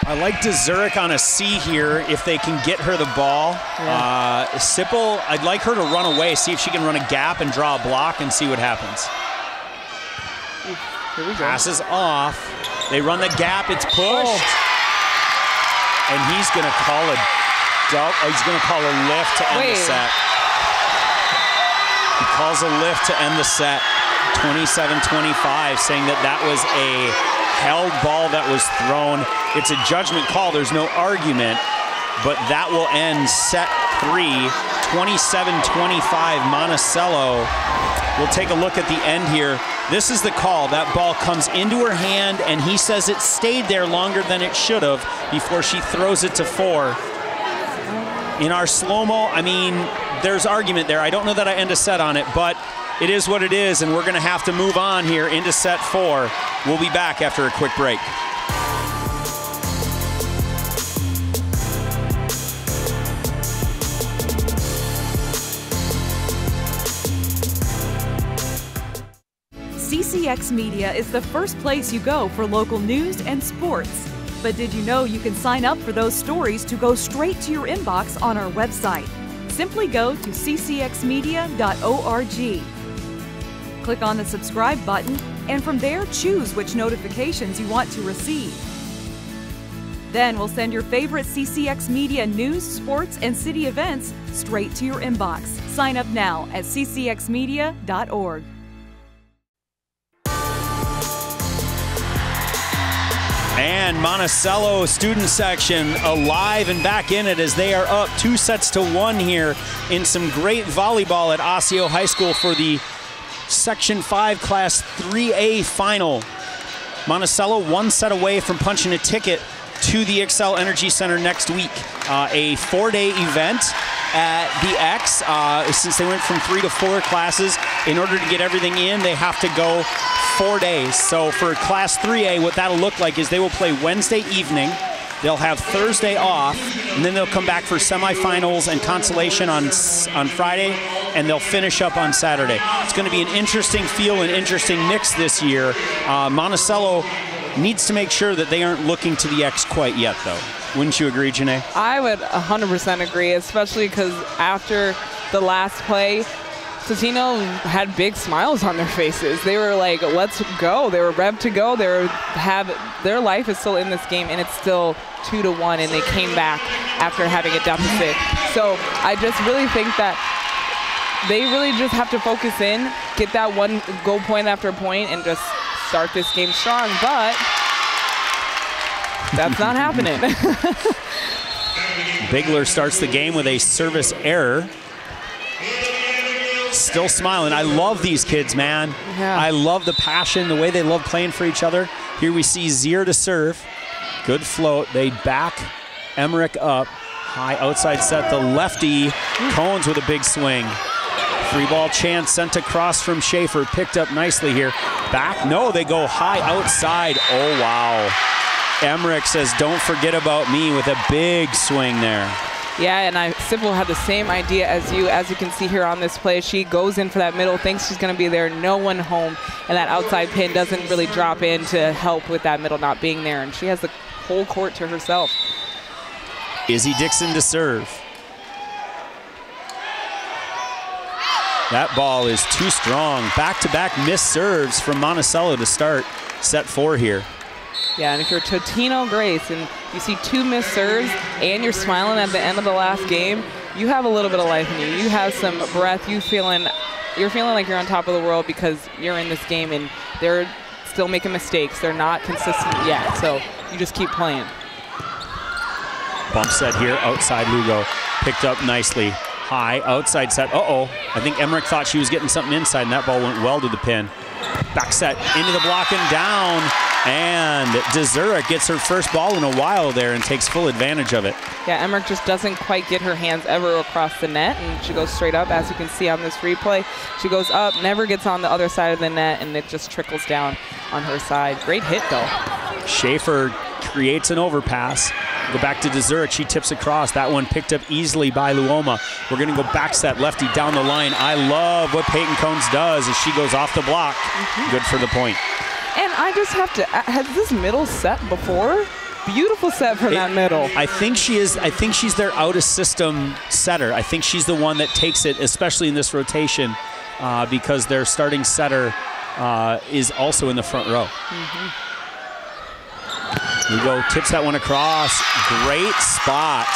I like Dezurek on a C here if they can get her the ball. Yeah. Sipple, I'd like her to run away, see if she can run a gap and draw a block and see what happens. Here we go. Passes off. They run the gap, it's pushed. And he's gonna call a lift to end the set. He calls a lift to end the set, 27-25, saying that was a held ball that was thrown. It's a judgment call, there's no argument, but that will end set 3, 27-25, Monticello. We'll take a look at the end here. This is the call. That ball comes into her hand, and he says it stayed there longer than it should have before she throws it to 4. In our slow-mo, I mean, there's argument there. I don't know that I end a set on it, but it is what it is, and we're going to have to move on here into set 4. We'll be back after a quick break. CCX Media is the first place you go for local news and sports. But did you know you can sign up for those stories to go straight to your inbox on our website? Simply go to ccxmedia.org. Click on the subscribe button, and from there choose which notifications you want to receive. Then we'll send your favorite CCX Media news, sports, and city events straight to your inbox. Sign up now at ccxmedia.org. And Monticello student section alive and back in it as they are up 2-1 here in some great volleyball at Osseo High School for the Section 5 Class 3A final. Monticello 1 set away from punching a ticket to the Xcel Energy Center next week. A 4-day event at the X. Since they went from 3 to 4 classes, in order to get everything in, they have to go 4 days. So for Class 3A, what that'll look like is they will play Wednesday evening, they'll have Thursday off, and then they'll come back for semifinals and consolation on Friday, and they'll finish up on Saturday. It's going to be an interesting feel and interesting mix this year. Monticello needs to make sure that they aren't looking to the X quite yet, though. Wouldn't you agree, Janae? I would 100% agree, especially because after the last play, Totino had big smiles on their faces. They were like, let's go. They were revved to go. Their life is still in this game, and it's still 2-1, and they came back after having a deficit. So I just really think that they really just have to focus in, get that one goal point after point, and just start this game strong. But that's not happening. Bigler starts the game with a service error. Still smiling. I love these kids, man. Yeah. I love the passion, the way they love playing for each other. Here we see Zier to serve. Good float. They back Emmerich up. High outside set. The lefty. Cones with a big swing. Free ball chance sent across from Schaefer. Picked up nicely here. Back. No, they go high outside. Oh, wow. Emmerich says, don't forget about me, with a big swing there. Yeah, and Sipple had the same idea as you. As you can see here on this play, she goes in for that middle, thinks she's going to be there, no one home, and that outside pin doesn't really drop in to help with that middle not being there, and she has the whole court to herself. Izzy Dixon to serve. That ball is too strong. Back-to-back missed serves from Monticello to start set 4 here. Yeah, and if you're Totino Grace and you see 2 missed serves, and you're smiling at the end of the last game, you have a little bit of life in you. You have some breath. You're feeling like you're on top of the world because you're in this game, and they're still making mistakes. They're not consistent yet, so you just keep playing. Bump set here, outside Lugo. Picked up nicely. High, outside set. Uh-oh. I think Emmerich thought she was getting something inside, and that ball went well to the pin. Back set into the block and down. And Dzurek gets her first ball in a while there and takes full advantage of it. Yeah, Emmerich just doesn't quite get her hands ever across the net, and she goes straight up, as you can see on this replay. She goes up, never gets on the other side of the net, and it just trickles down on her side. Great hit, though. Schaefer creates an overpass. Go back to Dzurek. She tips across. That one picked up easily by Luoma. We're going to go back set lefty down the line. I love what Peyton Cones does as she goes off the block. Good for the point. And I just have to, has this middle set before? Beautiful set from that middle. I think she is. I think she's their out-of-system setter. I think she's the one that takes it, especially in this rotation, because their starting setter is also in the front row. Lugo tips that one across. Great spot.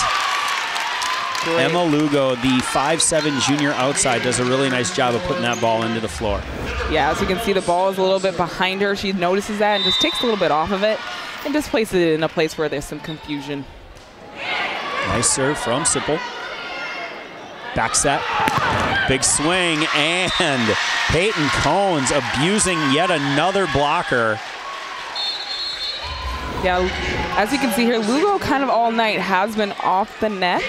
Great. Emma Lugo, the 5'7" junior outside, does a really nice job of putting that ball into the floor. Yeah, as you can see, the ball is a little bit behind her. She notices that and just takes a little bit off of it and just places it in a place where there's some confusion. Nice serve from Sipple. Back set. Big swing, and Peyton Cones abusing yet another blocker. Yeah, as you can see here, Lugo kind of all night has been off the net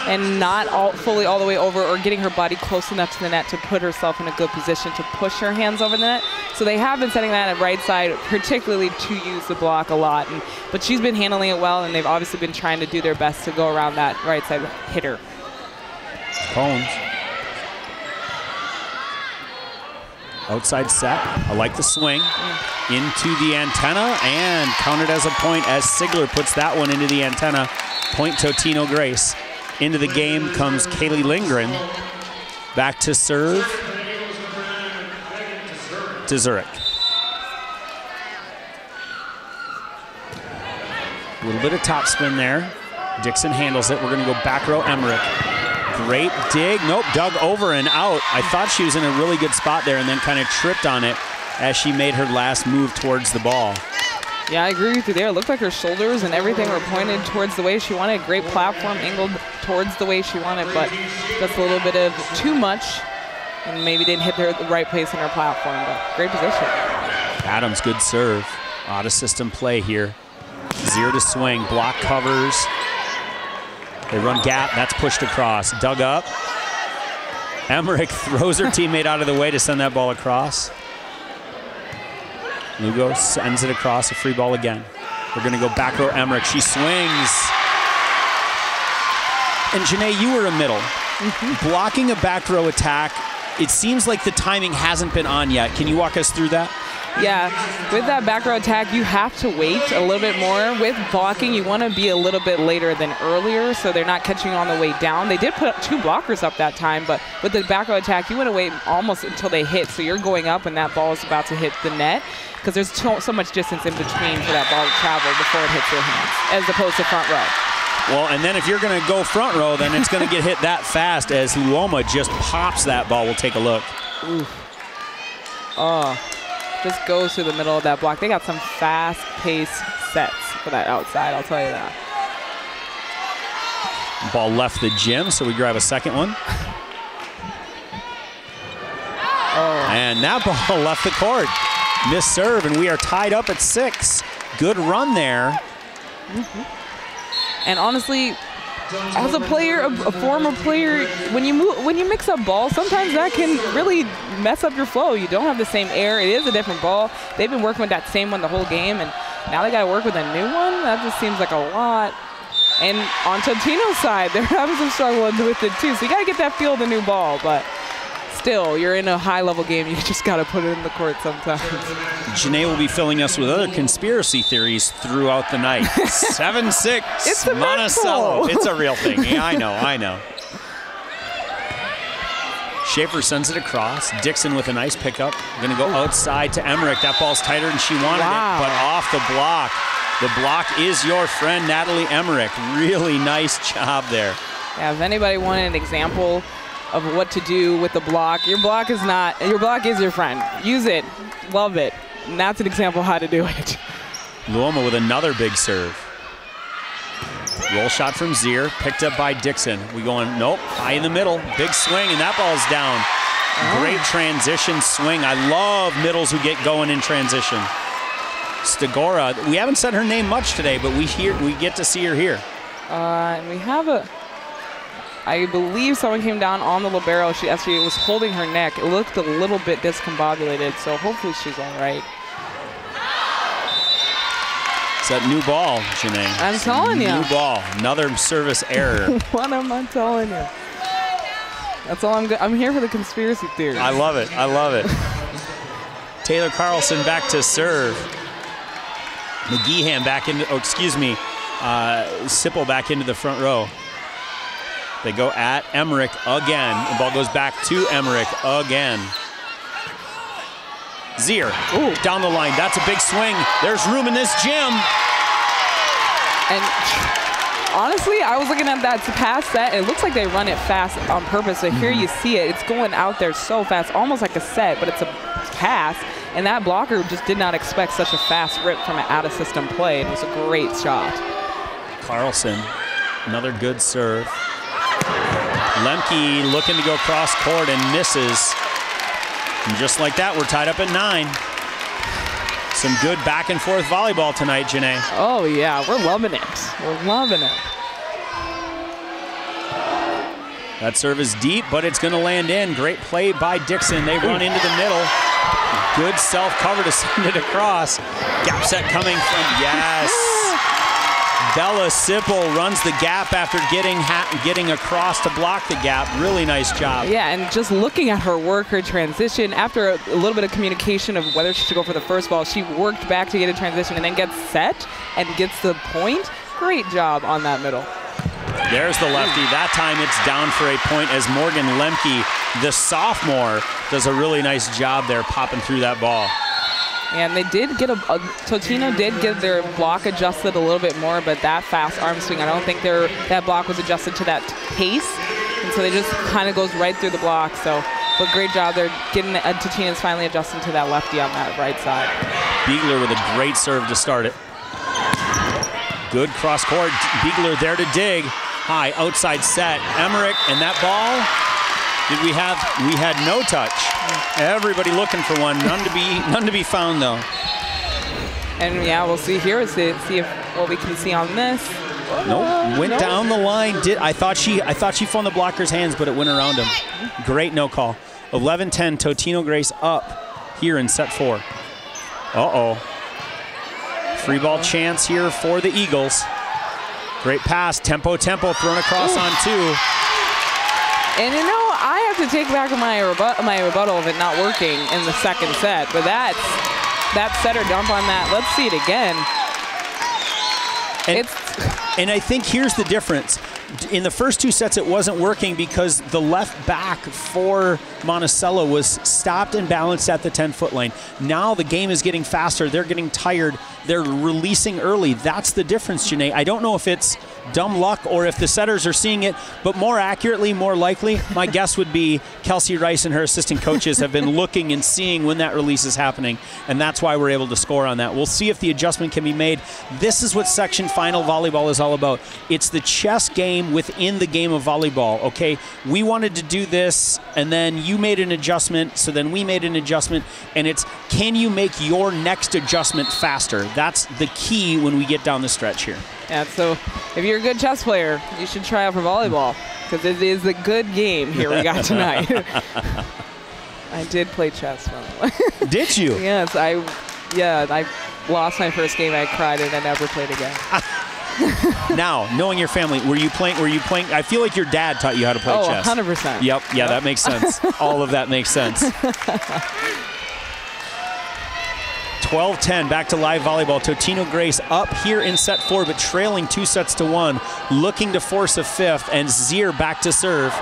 and not fully all the way over or getting her body close enough to the net to put herself in a good position to push her hands over the net. So they have been setting that at right side, particularly to use the block a lot. But she's been handling it well, and they've obviously been trying to do their best to go around that right side hitter. Cones. Outside set. I like the swing. Into the antenna and counted as a point as Sigler puts that one into the antenna. Point Totino Grace. Into the game comes Kaylee Lindgren. Back to serve. Dzurek. A little bit of topspin there. Dixon handles it. We're going to go back row Emmerich. Great dig. Nope, dug over and out. I thought she was in a really good spot there and then kind of tripped on it as she made her last move towards the ball. Yeah, I agree with you there. It looked like her shoulders and everything were pointed towards the way she wanted. Great platform angled towards the way she wanted, but that's a little bit of too much and maybe didn't hit her at the right place in her platform, but great position. Adams, good serve. Out of system play here. 0 to swing, block covers. They run gap, that's pushed across. Dug up. Emmerich throws her teammate out of the way to send that ball across. Lugo sends it across, a free ball again. We're gonna go back row Emmerich, she swings. And Janae, you were a middle. Blocking a back row attack, it seems like the timing hasn't been on yet. Can you walk us through that? Yeah, with that back row attack, you have to wait a little bit more. With blocking, you want to be a little bit later than earlier, so they're not catching you on the way down. They did put 2 blockers up that time, but with the back row attack, you want to wait almost until they hit, so you're going up and that ball is about to hit the net, because there's so much distance in between for that ball to travel before it hits your hands, as opposed to front row. Well, and then if you're going to go front row, then it's going to get hit that fast as Luoma just pops that ball. We'll take a look. Oof. Oh. Just goes through the middle of that block. They got some fast-paced sets for that outside, I'll tell you that. Ball left the gym, so we grab a second one. And that ball left the court. Missed serve, and we are tied up at 6. Good run there. And honestly, as a player, a former player, when you mix up balls, sometimes that can really mess up your flow. You don't have the same air. It is a different ball. They've been working with that same one the whole game, and now they got to work with a new one. That just seems like a lot. And on Totino's side, they're having some struggle with it too. So you got to get that feel of the new ball, but still, you're in a high-level game. You just got to put it in the court sometimes. Janae will be filling us with other conspiracy theories throughout the night. 7-6, it's the Monticello. It's a real thing. Yeah, I know. Schaefer sends it across. Dixon with a nice pickup. Going to go outside to Emmerich. That ball's tighter than she wanted it, but off the block. The block is your friend, Natalie Emmerich. Really nice job there. Yeah, if anybody wanted an example of what to do with the block, your block is your friend. Use it, love it. And that's an example of how to do it. Luoma with another big serve. Roll shot from Zier, picked up by Dixon. We going, nope, high in the middle. Big swing, and that ball's down. Great transition swing. I love middles who get going in transition. Stigora, we haven't said her name much today, but we get to see her here. And we have I believe someone came down on the libero. She actually was holding her neck. It looked a little bit discombobulated, so hopefully she's all right. It's that new ball, Janae. I'm telling you. New ball, another service error. What am I telling you? That's all I'm here for the conspiracy theories. I love it, I love it. Taylor Carlson back to serve. McGeehan back into, Sipple back into the front row. They go at Emmerich again. The ball goes back to Emmerich again. Zier, down the line. That's a big swing. There's room in this gym. And honestly, I was looking at that pass set. It looks like they run it fast on purpose. So here you see it. It's going out there so fast, almost like a set, but it's a pass. And that blocker just did not expect such a fast rip from an out-of-system play. It was a great shot. Carlson, another good serve. Lemke looking to go cross court and misses. And just like that, we're tied up at 9. Some good back and forth volleyball tonight, Janae. Oh yeah, we're loving it. We're loving it. That serve is deep, but it's going to land in. Great play by Dixon. They run into the middle. Good self-cover to send it across. Gap set coming from, yes. Bella Sipple runs the gap after getting across to block the gap. Really nice job. Yeah, and just looking at her work, her transition, after a little bit of communication of whether she should go for the first ball, she worked back to get a transition and then gets set and gets the point. Great job on that middle. There's the lefty. That time it's down for a point as Morgan Lemke, the sophomore, does a really nice job there popping through that ball. And they did get Totino did get their block adjusted a little bit more, but that fast arm swing, I don't think that block was adjusted to that pace. And so they just kind of goes right through the block. So, but great job. They're getting, Totino's finally adjusting to that lefty on that right side. Biegler with a great serve to start it. Good cross court. Biegler there to dig. High outside set. Emmerich and that ball. We had no touch. Everybody looking for one. None to be found though. And yeah, we'll see here. See if what we can see on this. Nope. Went down the line. I thought she found the blocker's hands, but it went around him. Great no call. 11-10. Totino Grace up here in set 4. Uh-oh. Free ball chance here for the Eagles. Great pass. Tempo thrown across on 2. And you know, I have to take back my rebuttal of it not working in the second set, but that setter dump on that. Let's see it again. And I think here's the difference. In the first 2 sets, it wasn't working because the left back for Monticello was stopped and balanced at the 10-foot line. Now the game is getting faster. They're getting tired. They're releasing early. That's the difference, Janae. I don't know if it's dumb luck or if the setters are seeing it, but more accurately, more likely, my guess would be Kelsey Rice and her assistant coaches have been looking and seeing when that release is happening, and that's why we're able to score on that. We'll see if the adjustment can be made. This is what section final volleyball is all about. It's the chess game within the game of volleyball, okay? We wanted to do this, and then you made an adjustment, so then we made an adjustment, and it's, can you make your next adjustment faster? That's the key when we get down the stretch here. Yeah, so if you're a good chess player, you should try out for volleyball, because it is a good game here we got tonight. I did play chess, by the way. Did you? Yes, I lost my first game. I cried and I never played again. Now, knowing your family, were you playing? I feel like your dad taught you how to play chess. 100%. Yep, yeah, that makes sense. All of that makes sense. 12-10, back to live volleyball. Totino Grace up here in set 4, but trailing 2-1, looking to force a 5th, and Zier back to serve.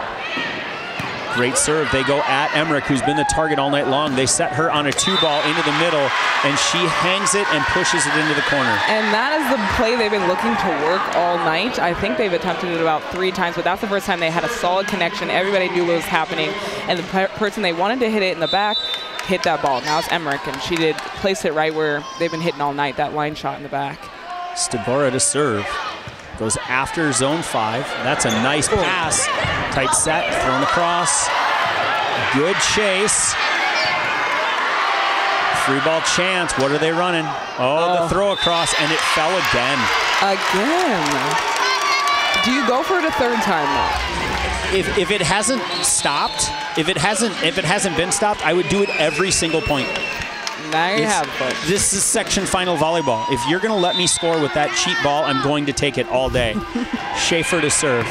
Great serve. They go at Emmerich, who's been the target all night long. They set her on a 2-ball into the middle, and she hangs it and pushes it into the corner. And that is the play they've been looking to work all night. I think they've attempted it about 3 times, but that's the first time they had a solid connection. Everybody knew what was happening, and the person they wanted to hit it in the back hit that ball. Now it's Emmerich, and she did place it right where they've been hitting all night, that line shot in the back. Stabora to serve. Goes after zone 5. That's a nice pass. Tight set, thrown across. Good chase. Free ball chance. What are they running? Oh, the throw across, and it fell again. Again. Do you go for it a 3rd time though? If it hasn't stopped, if it hasn't been stopped, I would do it every single point. Now you have it. This is section final volleyball. If you're going to let me score with that cheap ball, I'm going to take it all day. Schaefer to serve.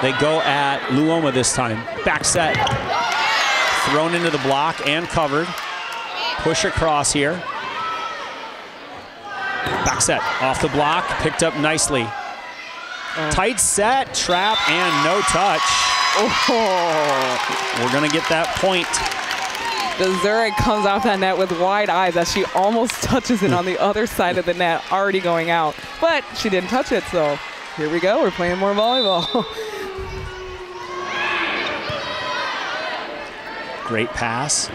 They go at Luoma this time. Back set. Thrown into the block and covered. Push across here. Back set. Off the block. Picked up nicely. Tight set. Trap and no touch. Oh. We're going to get that point. Zurich comes off that net with wide eyes as she almost touches it on the other side of the net, already going out. But she didn't touch it, so here we go. We're playing more volleyball. Great pass.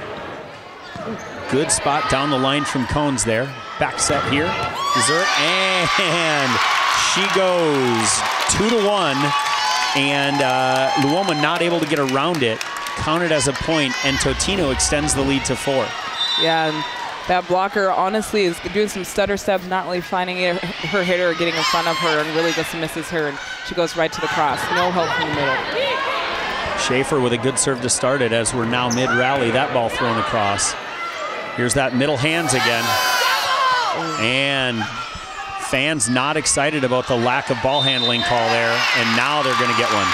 Good spot down the line from Cones there. Back set here. Zurich, and she goes 2-1. And Luoma not able to get around it. Counted as a point, and Totino extends the lead to 4. Yeah, and that blocker honestly is doing some stutter steps, not really finding her hitter or getting in front of her, and really just misses her, and she goes right to the cross. No help from the middle. Schaefer with a good serve to start it as we're now mid-rally. That ball thrown across. Here's that middle hands again. And fans not excited about the lack of ball handling call there, and now they're going to get one.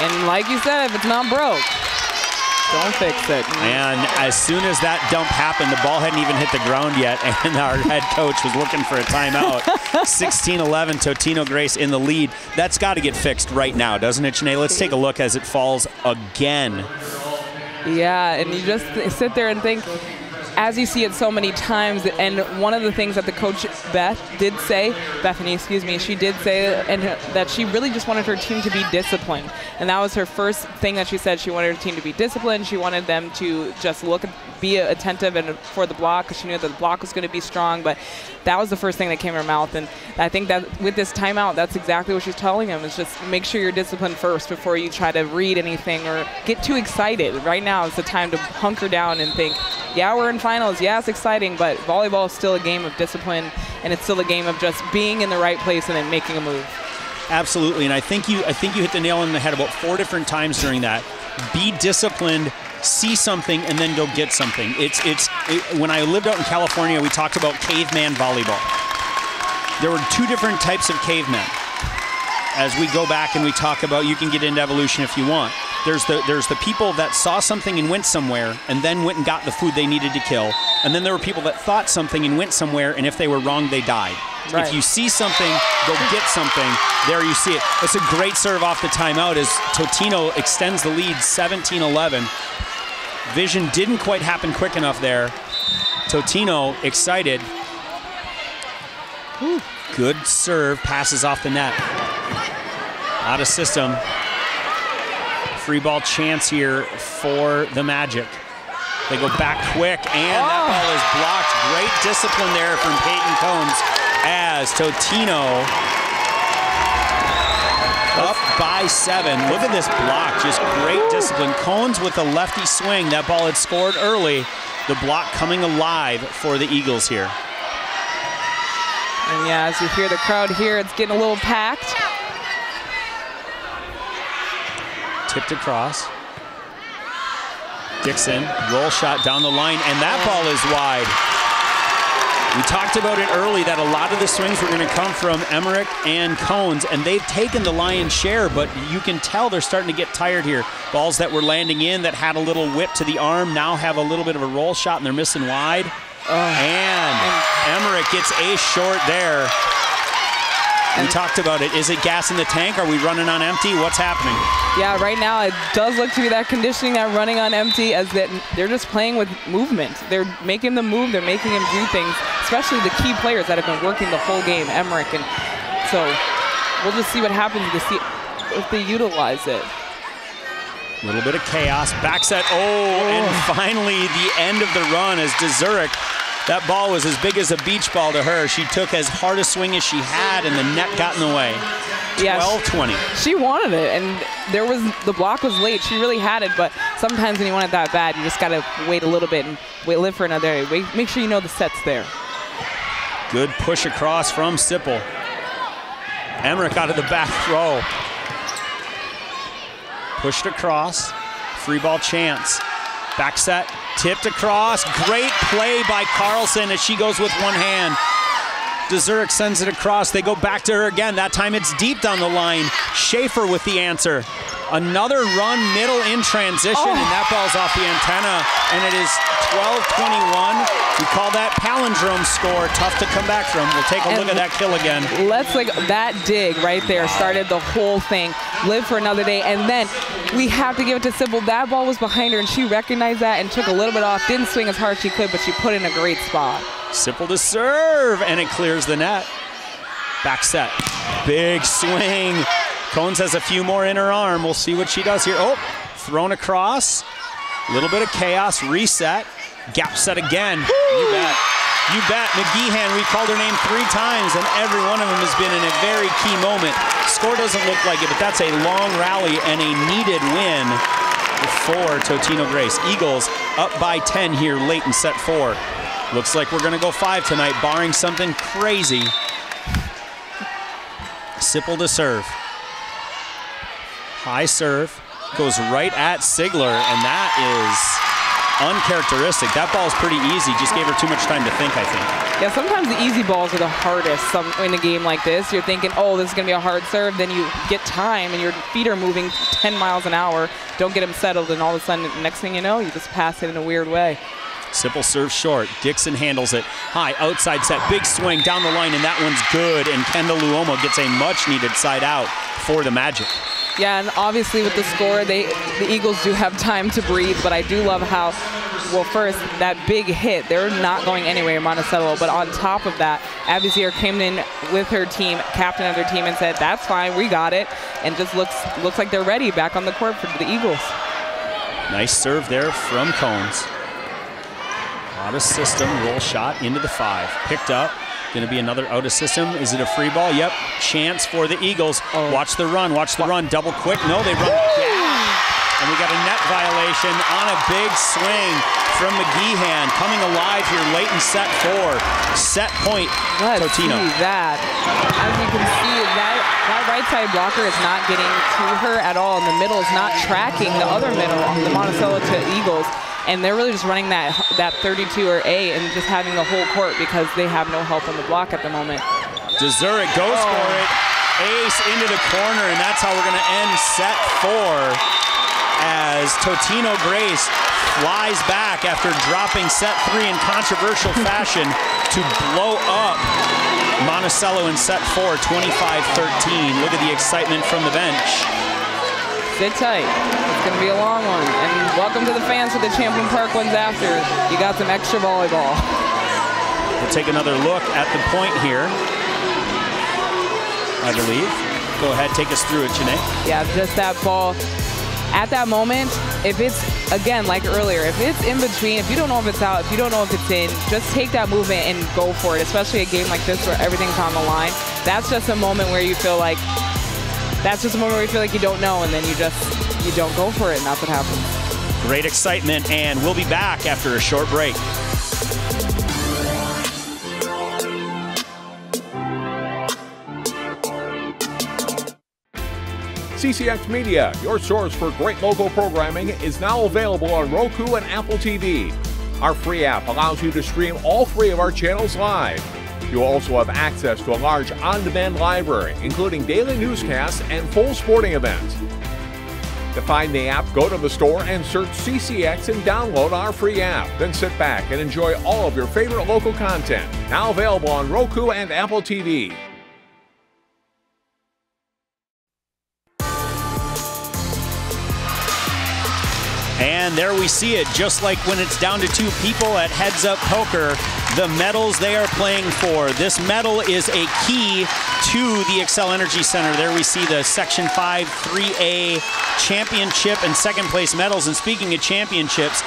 And like you said, if it's not broke, don't fix it. And as soon as that dump happened, the ball hadn't even hit the ground yet, and our head coach was looking for a timeout. 16-11, Totino Grace in the lead. That's got to get fixed right now, doesn't it, Sinead? Let's take a look as it falls again. Yeah, and you just sit there and think, as you see it so many times, and one of the things that the coach Bethany, she did say and that she really just wanted her team to be disciplined. And that was her first thing that she said. She wanted her team to be disciplined. She wanted them to just be attentive and for the block, because she knew that the block was going to be strong. But that was the first thing that came in her mouth. And I think that with this timeout, that's exactly what she's telling them, is just make sure you're disciplined first before you try to read anything or get too excited. Right now is the time to hunker down and think, yeah, we're in finals. Yeah, it's exciting, but volleyball is still a game of discipline, and it's still a game of just being in the right place and then making a move. Absolutely, and I think you hit the nail on the head about 4 different times during that. Be disciplined, see something, and then go get something. When I lived out in California, we talked about caveman volleyball. There were 2 different types of cavemen. As we go back and we talk about, you can get into evolution if you want. There's the people that saw something and went somewhere and then went and got the food they needed to kill. And then there were people that thought something and went somewhere, and if they were wrong, they died. Right. If you see something, go get something. There you see it. It's a great serve off the timeout as Totino extends the lead 17-11. Vision didn't quite happen quick enough there. Totino excited. Ooh. Good serve, passes off the net. Out of system. Free ball chance here for the Magic. They go back quick, and that ball is blocked. Great discipline there from Peyton Cones as Totino up by 7. Look at this block, just great discipline. Cones with a lefty swing. That ball had scored early. The block coming alive for the Eagles here. And yeah, as you hear the crowd here, it's getting a little packed. Tipped across. Dixon, roll shot down the line, and that ball is wide. We talked about it early that a lot of the swings were going to come from Emmerich and Cones, and they've taken the lion's share, but you can tell they're starting to get tired here. Balls that were landing in that had a little whip to the arm now have a little bit of a roll shot, and they're missing wide. And Emmerich gets ace short there. We talked about it. Is it gas in the tank? Are we running on empty? What's happening? Yeah, right now it does look to be that conditioning, that running on empty, as that they're just playing with movement. They're making them move. They're making them do things, especially the key players that have been working the whole game, Emmerich. And so we'll just see what happens to see if they utilize it. A little bit of chaos. Back set. And finally the end of the run as Dzurek. That ball was as big as a beach ball to her. She took as hard a swing as she had, and the net got in the way. 12-20. She wanted it, and the block was late. She really had it, but sometimes when you want it that bad, you just got to wait a little bit and live for another day. Make sure you know the set's there. Good push across from Sipple. Emmerich out of the back row. Pushed across. Free ball chance. Back set. Tipped across. Great play by Carlson as she goes with one hand. Dzurek sends it across. They go back to her again. That time it's deep down the line. Schaefer with the answer. Another run middle in transition, and that ball's off the antenna, and it is 12-21. We call that palindrome score. Tough to come back from. We'll take a look at that kill again. That dig right there started the whole thing. Live for another day, and then we have to give it to Sipple. That ball was behind her, and she recognized that and took a little bit off. Didn't swing as hard as she could, but she put in a great spot. Sipple to serve, and it clears the net. Back set. Big swing. Cones has a few more in her arm. We'll see what she does here. Thrown across. A little bit of chaos. Reset. Gap set again. You bet. You bet. McGeehan, we called her name 3 times, and every one of them has been in a very key moment. Score doesn't look like it, but that's a long rally and a needed win for Totino Grace. Eagles up by 10 here late in set 4. Looks like we're going to go 5 tonight, barring something crazy. Sipple to serve. High serve. Goes right at Sigler, and that is uncharacteristic. That ball's pretty easy. Just gave her too much time to think, I think. Yeah, sometimes the easy balls are the hardest in a game like this. You're thinking, this is going to be a hard serve. Then you get time, and your feet are moving 10 miles an hour. Don't get them settled, and all of a sudden, next thing you know, you just pass it in a weird way. Sipple serves short. Dixon handles it. High, outside set. Big swing down the line, and that one's good. And Kendall Luomo gets a much-needed side out for the Magic. Yeah, and obviously with the score, the Eagles do have time to breathe, but I do love how, first, that big hit, they're not going anywhere, Monticello, but on top of that, Avizier came in with her team, captain of their team, and said, that's fine, we got it, and just looks like they're ready back on the court for the Eagles. Nice serve there from Cones. Out of system, roll shot into the 5. Picked up. Going to be another out of system. Is it a free ball? Yep. Chance for the Eagles. Watch the run. Watch the run. Double quick. No, they run down. And we got a net violation on a big swing from McGeehan. Coming alive here late in set 4. Set point, Totino. See that. As you can see, that right side blocker is not getting to her at all. And the middle is not tracking the other middle, the Monticello to Eagles. And they're really just running that 32 or A and just having the whole court because they have no help on the block at the moment. Dzurek goes for it. Ace into the corner, and that's how we're going to end set 4 as Totino Grace flies back after dropping set 3 in controversial fashion to blow up Monticello in set 4, 25-13. Look at the excitement from the bench. Sit tight. It's going to be a long one. And welcome to the fans for the Champlain Park ones after. You got some extra volleyball. We'll take another look at the point here, I believe. Go ahead, take us through it, Janae. Yeah, just that ball. At that moment, if it's, again, like earlier, if it's in between, if you don't know if it's out, if you don't know if it's in, just take that movement and go for it, especially a game like this where everything's on the line. That's just a moment where you feel like you don't know, and then you don't go for it, and that's what happens. Great excitement, and we'll be back after a short break. CCX Media, your source for great local programming, is now available on Roku and Apple TV. Our free app allows you to stream all 3 of our channels live. You'll also have access to a large on-demand library, including daily newscasts and full sporting events. To find the app, go to the store and search CCX and download our free app. Then sit back and enjoy all of your favorite local content. Now available on Roku and Apple TV. there we see it, just like when it's down to 2 people at Heads Up Poker, the medals they are playing for. This medal is a key to the Xcel Energy Center. There we see the Section 5 3A championship and second place medals. And speaking of championships,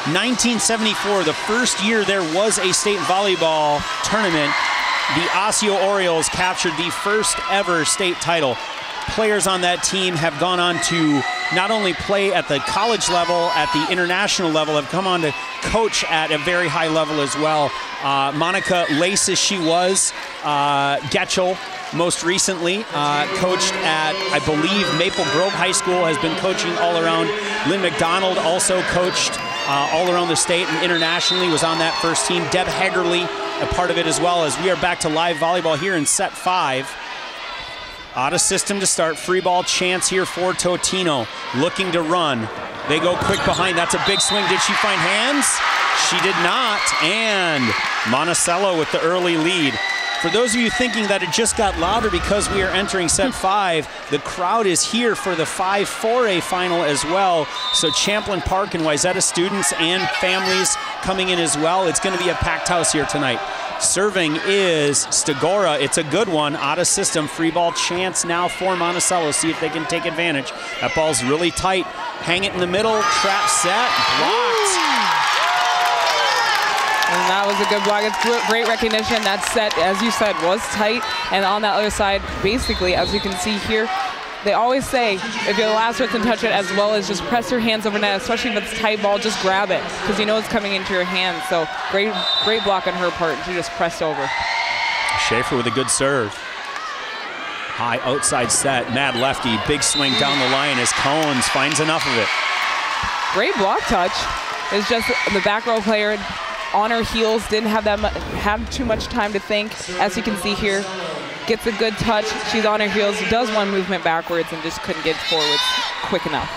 1974, the first year there was a state volleyball tournament, the Osseo Orioles captured the first ever state title. Players on that team have gone on to not only play at the college level, at the international level, have come on to coach at a very high level as well. Monica Laces, she was. Getchell, most recently, coached at, I believe, Maple Grove High School, has been coaching all around. Lynn McDonald also coached all around the state and internationally, was on that first team. Deb Hagerly, a part of it as well, as we are back to live volleyball here in set 5. Out of system to start, free ball chance here for Totino, looking to run. They go quick behind, that's a big swing. Did she find hands? She did not, and Monticello with the early lead. For those of you thinking that it just got louder because we are entering set 5, the crowd is here for the 5 4A final as well. So Champlin Park and Wayzata students and families coming in as well. It's going to be a packed house here tonight. Serving is Stigora. It's a good one. Out of system. Free ball chance now for Monticello. See if they can take advantage. That ball's really tight. Hang it in the middle. Trap set. Blocked. And that was a good block. It's great recognition. That set, as you said, was tight. And on that other side, basically, as you can see here, they always say, if you're the last person to touch it, as well as just press your hands over net, especially if it's a tight ball, just grab it, because you know it's coming into your hands. So great block on her part. She just pressed over. Schaefer with a good serve. High outside set, mad lefty, big swing down the line as Cones finds enough of it. Great block touch. It's just the back row player on her heels, didn't have too much time to think. As you can see here, gets a good touch. She's on her heels, does one movement backwards and just couldn't get forwards quick enough.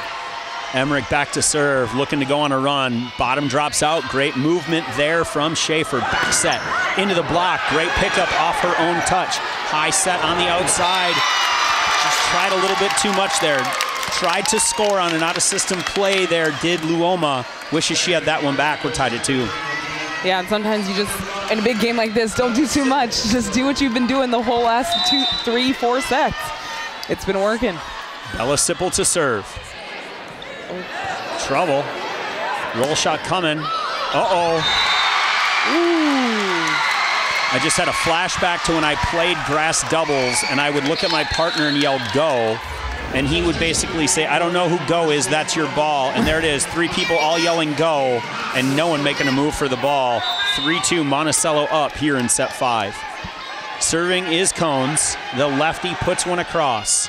Emmerich back to serve, looking to go on a run. Bottom drops out, great movement there from Schaefer. Back set into the block, great pickup off her own touch. High set on the outside. Just tried a little bit too much there. Tried to score on an out-of-system play there, did Luoma. Wishes she had that one back, we're tied at 2. Yeah, and sometimes you just, in a big game like this, don't do too much. Just do what you've been doing the whole last 2, 3, 4 sets. It's been working. Bella Sipple to serve. Trouble. Roll shot coming. Uh-oh. I just had a flashback to when I played grass doubles and I would look at my partner and yell, go. And he would basically say, I don't know who go is, that's your ball. And there it is, 3 people all yelling go, and no one making a move for the ball. 3-2 Monticello up here in set 5. Serving is Cones. The lefty puts one across.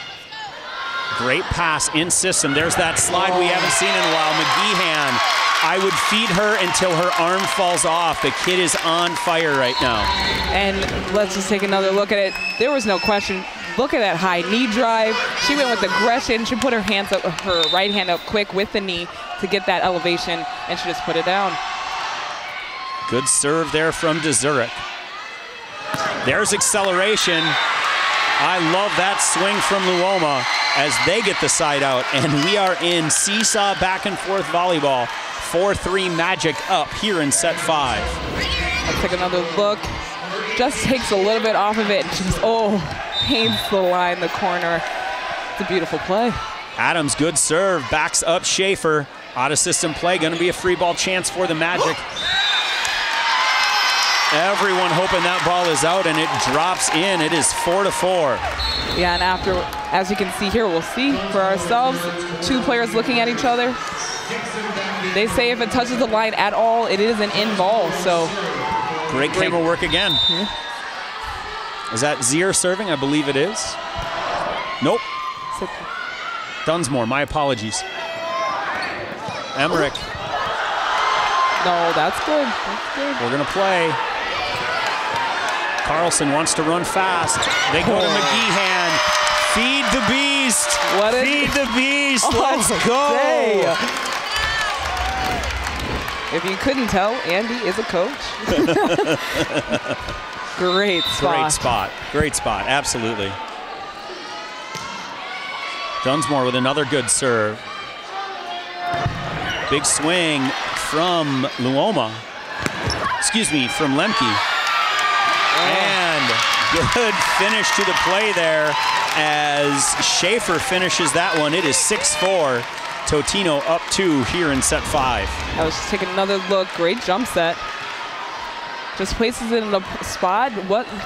Great pass in system. There's that slide we haven't seen in a while. McGeehan, I would feed her until her arm falls off. The kid is on fire right now. And let's just take another look at it. There was no question. Look at that high knee drive. She went with aggression. She put her hands up, her right hand up quick with the knee to get that elevation, and she just put it down. Good serve there from DeZurich. There's acceleration. I love that swing from Luoma as they get the side out, and we are in seesaw back and forth volleyball. 4-3 Magic up here in set 5. Let's take another look. Just takes a little bit off of it, and she's, paints the line, the corner. It's a beautiful play. Adams, good serve, backs up Schaefer. Out of system play, gonna be a free ball chance for the Magic. Everyone hoping that ball is out, and it drops in. It is 4-4. Yeah, and after, as you can see here, we'll see for ourselves, 2 players looking at each other. They say if it touches the line at all, it is an in ball, so. Great camera work again. Yeah. Is that Zier serving? I believe it is. Nope. Dunsmore, my apologies. Emmerich. No, that's good. That's good. We're going to play. Carlson wants to run fast. They go to McGeehan. Feed the beast. Feed the beast. Let's go. If you couldn't tell, Andy is a coach. Great spot. Great spot. Great spot. Absolutely. Dunsmore with another good serve. Big swing from Luoma. Excuse me, from Lemke. And good finish to the play there as Schaefer finishes that one. It is 6-4. Totino up 2 here in set 5. I was just taking another look. Great jump set. Just places it in a spot,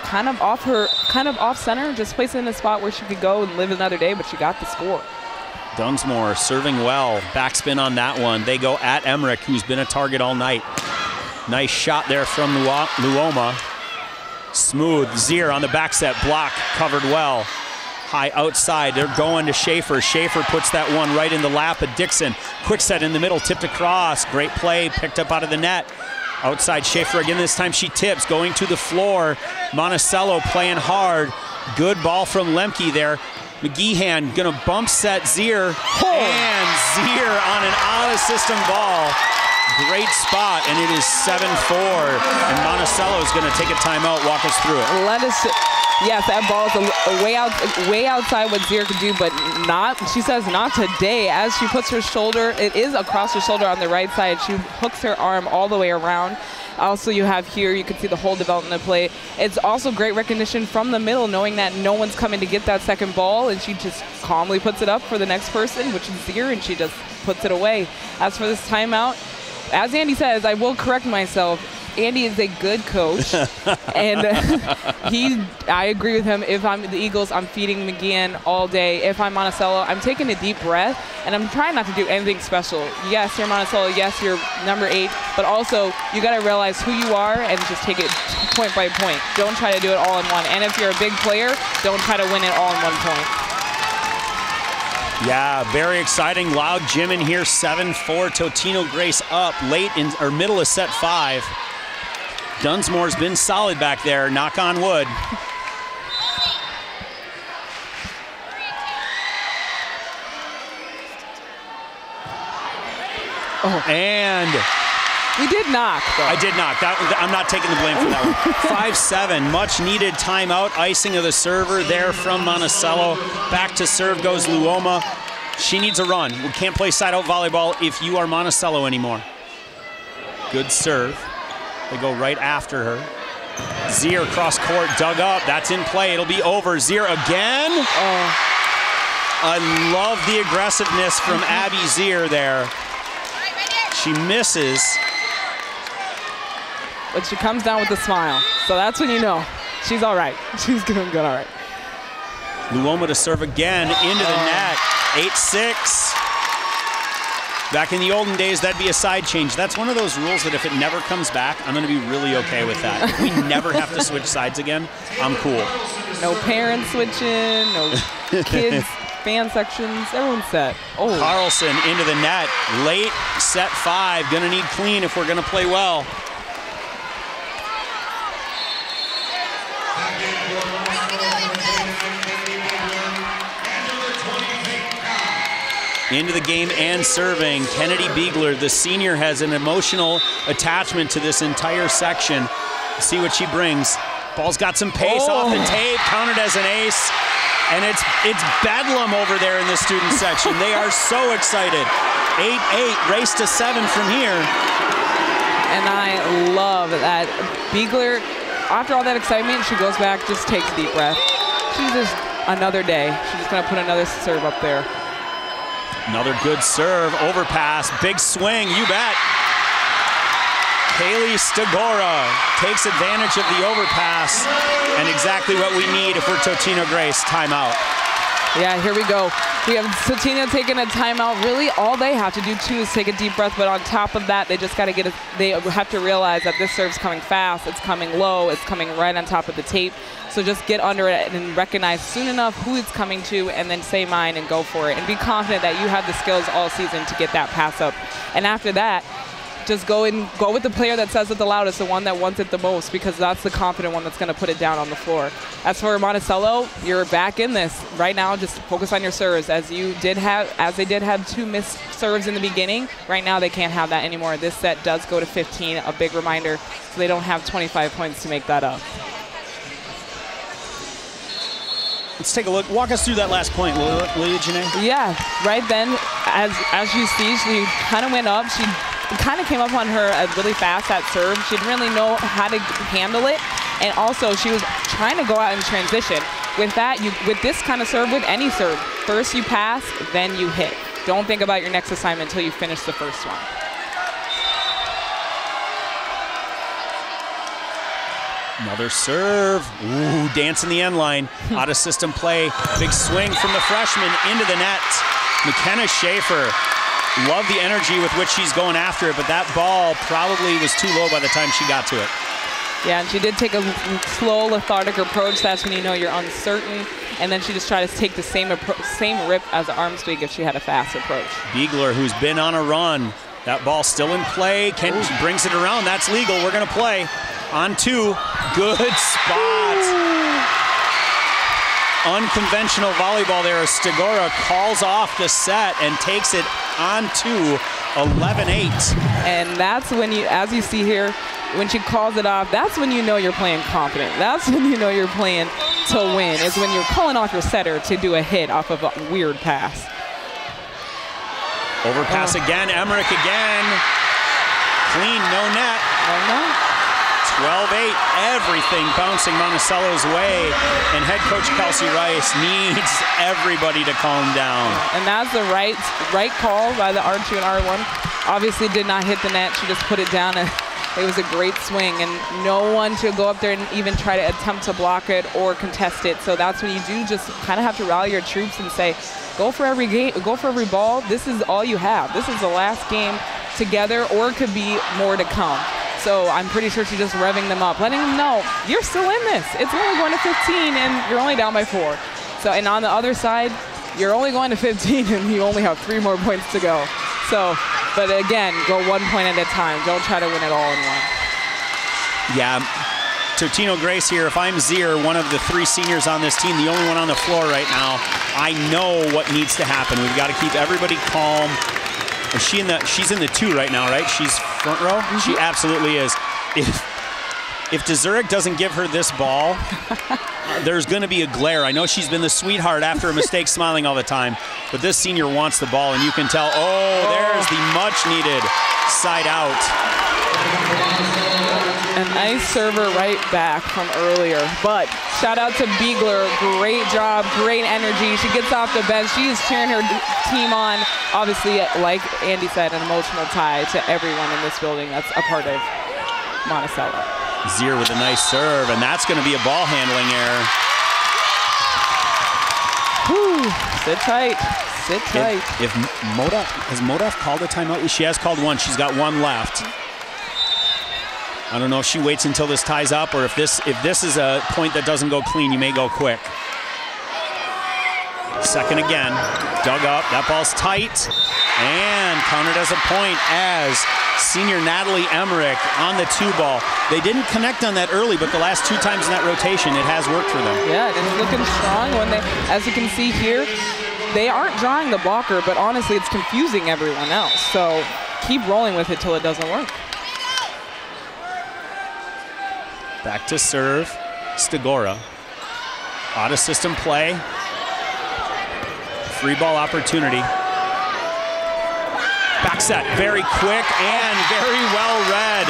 kind of off center, just places it in a spot where she could go and live another day, but she got the score. Dunsmore serving well. Backspin on that one. They go at Emmerich, who's been a target all night. Nice shot there from Luoma. Smooth. Zier on the back set. Block covered well. High outside. They're going to Schaefer. Schaefer puts that one right in the lap of Dixon. Quick set in the middle. Tipped across. Great play. Picked up out of the net. Outside Schaefer again. This time she tips. Going to the floor. Monticello playing hard. Good ball from Lemke there. McGeehan gonna bump set Zier. And Zier on an out-of-system ball. Great spot, and it is 7-4. And Monticello is gonna take a timeout, walk us through it. Yes, that ball is way outside what Zier could do, but not, she says not today. As she puts her shoulder, it is across her shoulder on the right side. She hooks her arm all the way around. Also, you have here, you can see the whole development of play. It's also great recognition from the middle, knowing that no one's coming to get that second ball, and she just calmly puts it up for the next person, which is Zier, and she just puts it away. As for this timeout, as Andy says, I will correct myself. Andy is a good coach, and I agree with him. If I'm the Eagles, I'm feeding McGeehan all day. If I'm Monticello, I'm taking a deep breath, and I'm trying not to do anything special. Yes, you're Monticello. Yes, you're number 8, but also you got to realize who you are and just take it point by point. Don't try to do it all in one. And if you're a big player, don't try to win it all in one point. Yeah, very exciting. Loud Jim in here, 7-4. Totino Grace up late in or middle of set 5. Dunsmore's been solid back there, knock on wood. Oh, and we did knock, though. I did knock. I'm not taking the blame for that one. 5-7, much needed timeout. Icing of the server there from Monticello. Back to serve goes Luoma. She needs a run. We can't play side-out volleyball if you are Monticello anymore. Good serve. They go right after her. Zier cross court, dug up. That's in play. It'll be over. Zier again. Oh. I love the aggressiveness from Abby Zier there. She misses. But she comes down with a smile. So that's when you know she's all right. She's doing good, all right. Luoma to serve again into the net. 8-6. Back in the olden days, that'd be a side change. That's one of those rules that if it never comes back, I'm going to be really okay with that. If we never have to switch sides again, I'm cool. No parents switching, no kids, fan sections, everyone's set. Oh. Carlson into the net. Late set 5. Going to need clean if we're going to play well. Into the game and serving. Kennedy Beegler, the senior, has an emotional attachment to this entire section. See what she brings. Ball's got some pace off the tape, counted as an ace. And it's bedlam over there in the student section. They are so excited. 8-8, race to 7 from here. And I love that Beegler, after all that excitement, she goes back, just takes a deep breath. She's just another day. She's just gonna put another serve up there. Another good serve, overpass, big swing, you bet. Kaylee Stagora takes advantage of the overpass, and exactly what we need if we're Totino Grace. Timeout. Yeah, here we go. We have Totino taking a timeout. Really, all they have to do too is take a deep breath, but on top of that, they just got to get it. They have to realize that this serve's coming fast, it's coming low, it's coming right on top of the tape. So just get under it and recognize soon enough who it's coming to, and then say mine and go for it. And be confident that you have the skills all season to get that pass up. And after that, just go with the player that says it the loudest, the one that wants it the most, because that's the confident one that's going to put it down on the floor. As for Monticello, you're back in this. Right now, just focus on your serves. As they did have 2 missed serves in the beginning, right now they can't have that anymore. This set does go to 15, a big reminder, so they don't have 25 points to make that up. Let's take a look. Walk us through that last point, will you, Janae? Yeah, right then, as you see, she kind of went up. She kind of came up on her really fast at serve. She didn't really know how to handle it. And also, she was trying to go out in transition. With that, with this kind of serve, with any serve, first you pass, then you hit. Don't think about your next assignment until you finish the first one. Another serve. Ooh, dance in the end line. Out of system play. Big swing from the freshman into the net. McKenna Schaefer. Love the energy with which she's going after it, but that ball probably was too low by the time she got to it. Yeah, and she did take a slow, lethargic approach. That's when you know you're uncertain. And then she just tried to take the same rip as Armstrong if she had a fast approach. Beegler, who's been on a run. That ball still in play. She brings it around. That's legal. We're going to play. On 2. Good spot. Unconventional volleyball there as Stigora calls off the set and takes it on 2, 11-8. And that's when you, as you see here, when she calls it off, that's when you know you're playing confident. That's when you know you're playing to win, is when you're calling off your setter to do a hit off of a weird pass. Overpass again, Emmerich again. Clean, no net. No net. 12-8, everything bouncing Monticello's way, and head coach Kelsey Rice needs everybody to calm down. And that's the right call by the R2 and R1. Obviously did not hit the net, she just put it down, and it was a great swing, and no one to go up there and even try to attempt to block it or contest it. So that's when you do just kind of have to rally your troops and say, go for every game, go for every ball. This is all you have. This is the last game together, or it could be more to come. So I'm pretty sure she's just revving them up, letting them know, you're still in this. It's only going to 15 and you're only down by 4. So, and on the other side, you're only going to 15 and you only have 3 more points to go. So, but again, go 1 point at a time. Don't try to win it all in one. Yeah, Totino Grace here. If I'm Zier, one of the 3 seniors on this team, the only one on the floor right now, I know what needs to happen. We've got to keep everybody calm. Is she she's in the 2 right now, right? She's front row? Mm-hmm. She absolutely is. If DeZurek doesn't give her this ball, there's going to be a glare. I know she's been the sweetheart after a mistake, smiling all the time, but this senior wants the ball, and you can tell, there's the much-needed side out. A nice server right back from earlier. But shout out to Beegler. Great job, great energy. She gets off the bench. She is cheering her team on. Obviously, like Andy said, an emotional tie to everyone in this building that's a part of Monticello. Zier with a nice serve, and that's going to be a ball handling error. Whew, sit tight. Sit tight. If Modaf, has Modaf called a timeout? She has called one. She's got 1 left. I don't know if she waits until this ties up, or if this is a point that doesn't go clean, you may go quick. Second again, dug up, that ball's tight, and counted as a point as senior Natalie Emmerich on the 2 ball. They didn't connect on that early, but the last 2 times in that rotation, it has worked for them. Yeah, it's looking strong when they, as you can see here, they aren't drawing the blocker, but honestly, it's confusing everyone else. So keep rolling with it till it doesn't work. Back to serve, Stigora. Out of system play. Free ball opportunity. Back set, very quick and very well read.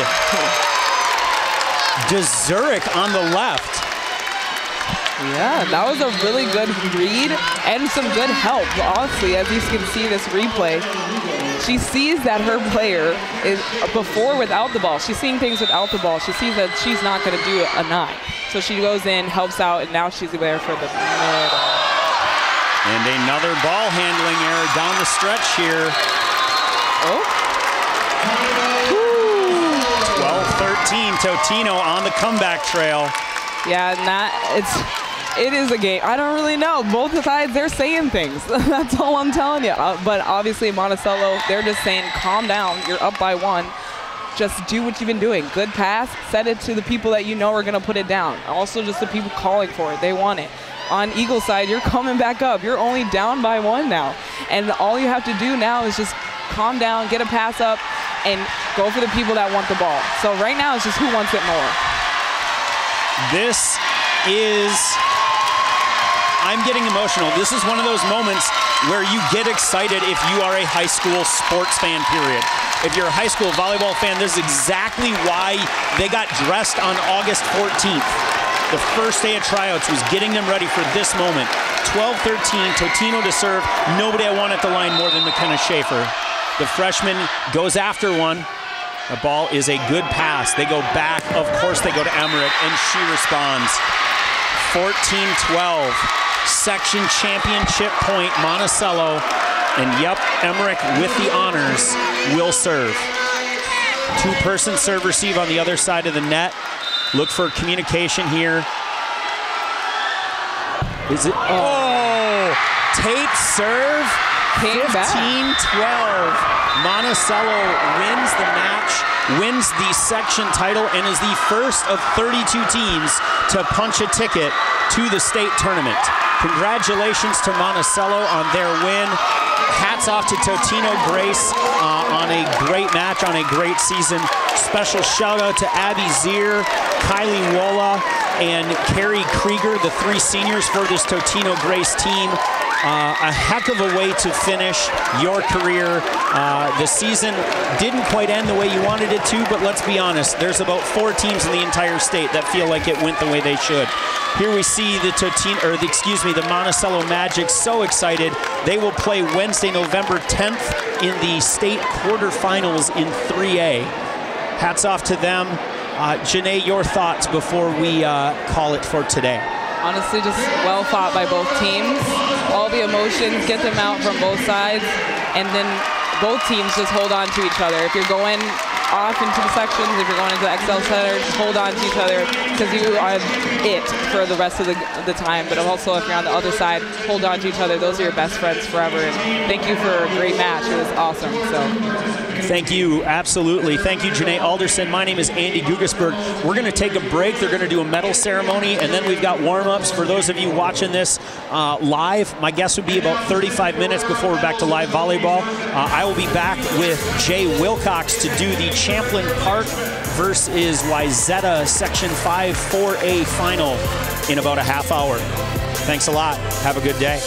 DeZurek on the left. Yeah, that was a really good read and some good help. Honestly, as you can see this replay, she sees that her player is before without the ball. She's seeing things without the ball. She sees that she's not going to do a 9. So she goes in, helps out, and now she's there for the middle. And another ball handling error down the stretch here. 12-13, Totino on the comeback trail. Yeah, it is a game. I don't really know. Both sides, they're saying things. That's all I'm telling you. But obviously, Monticello, they're just saying, calm down. You're up by 1. Just do what you've been doing. Good pass. Set it to the people that you know are going to put it down. Also, just the people calling for it. They want it. On Eagle side, you're coming back up. You're only down by 1 now. And all you have to do now is just calm down, get a pass up, and go for the people that want the ball. So right now, it's just who wants it more. This is, I'm getting emotional. This is one of those moments where you get excited if you are a high school sports fan, period. If you're a high school volleyball fan, this is exactly why they got dressed on August 14th. The first day of tryouts was getting them ready for this moment. 12-13, Totino to serve. Nobody I want at the line more than McKenna Schaefer. The freshman goes after one. The ball is a good pass. They go back. Of course, they go to Emmerich, and she responds. 14-12. Section championship point, Monticello. And yep, Emmerich with the honors will serve. Two-person serve receive on the other side of the net. Look for communication here. Is it? Oh! Tate serve. 15-12. Monticello wins the match, wins the section title, and is the first of 32 teams to punch a ticket to the state tournament. Congratulations to Monticello on their win. Hats off to Totino Grace on a great match, on a great season. Special shout out to Abby Zier, Kylie Wola, and Carrie Krieger, the three seniors for this Totino Grace team. A heck of a way to finish your career. The season didn't quite end the way you wanted it to, but let's be honest, there's about 4 teams in the entire state that feel like it went the way they should. Here we see the the Monticello Magic so excited. They will play Wednesday, November 10th in the state quarterfinals in 3A. Hats off to them. Janae, your thoughts before we call it for today? Honestly, just well fought by both teams. All the emotions, get them out from both sides, and then both teams just hold on to each other. If you're going off into the sections, if you're going into the Excel Center, just hold on to each other because you are it for the rest of the time. But also, if you're on the other side, hold on to each other. Those are your best friends forever. And thank you for a great match. It was awesome. Thank you, absolutely. Thank you, Janae Alderson. My name is Andy Gugesberg. We're going to take a break. They're going to do a medal ceremony, and then we've got warm-ups. For those of you watching this live, my guess would be about 35 minutes before we're back to live volleyball. I will be back with Jay Wilcox to do the Champlain Park versus Wayzata Section 5 4A final in about a half hour. Thanks a lot. Have a good day.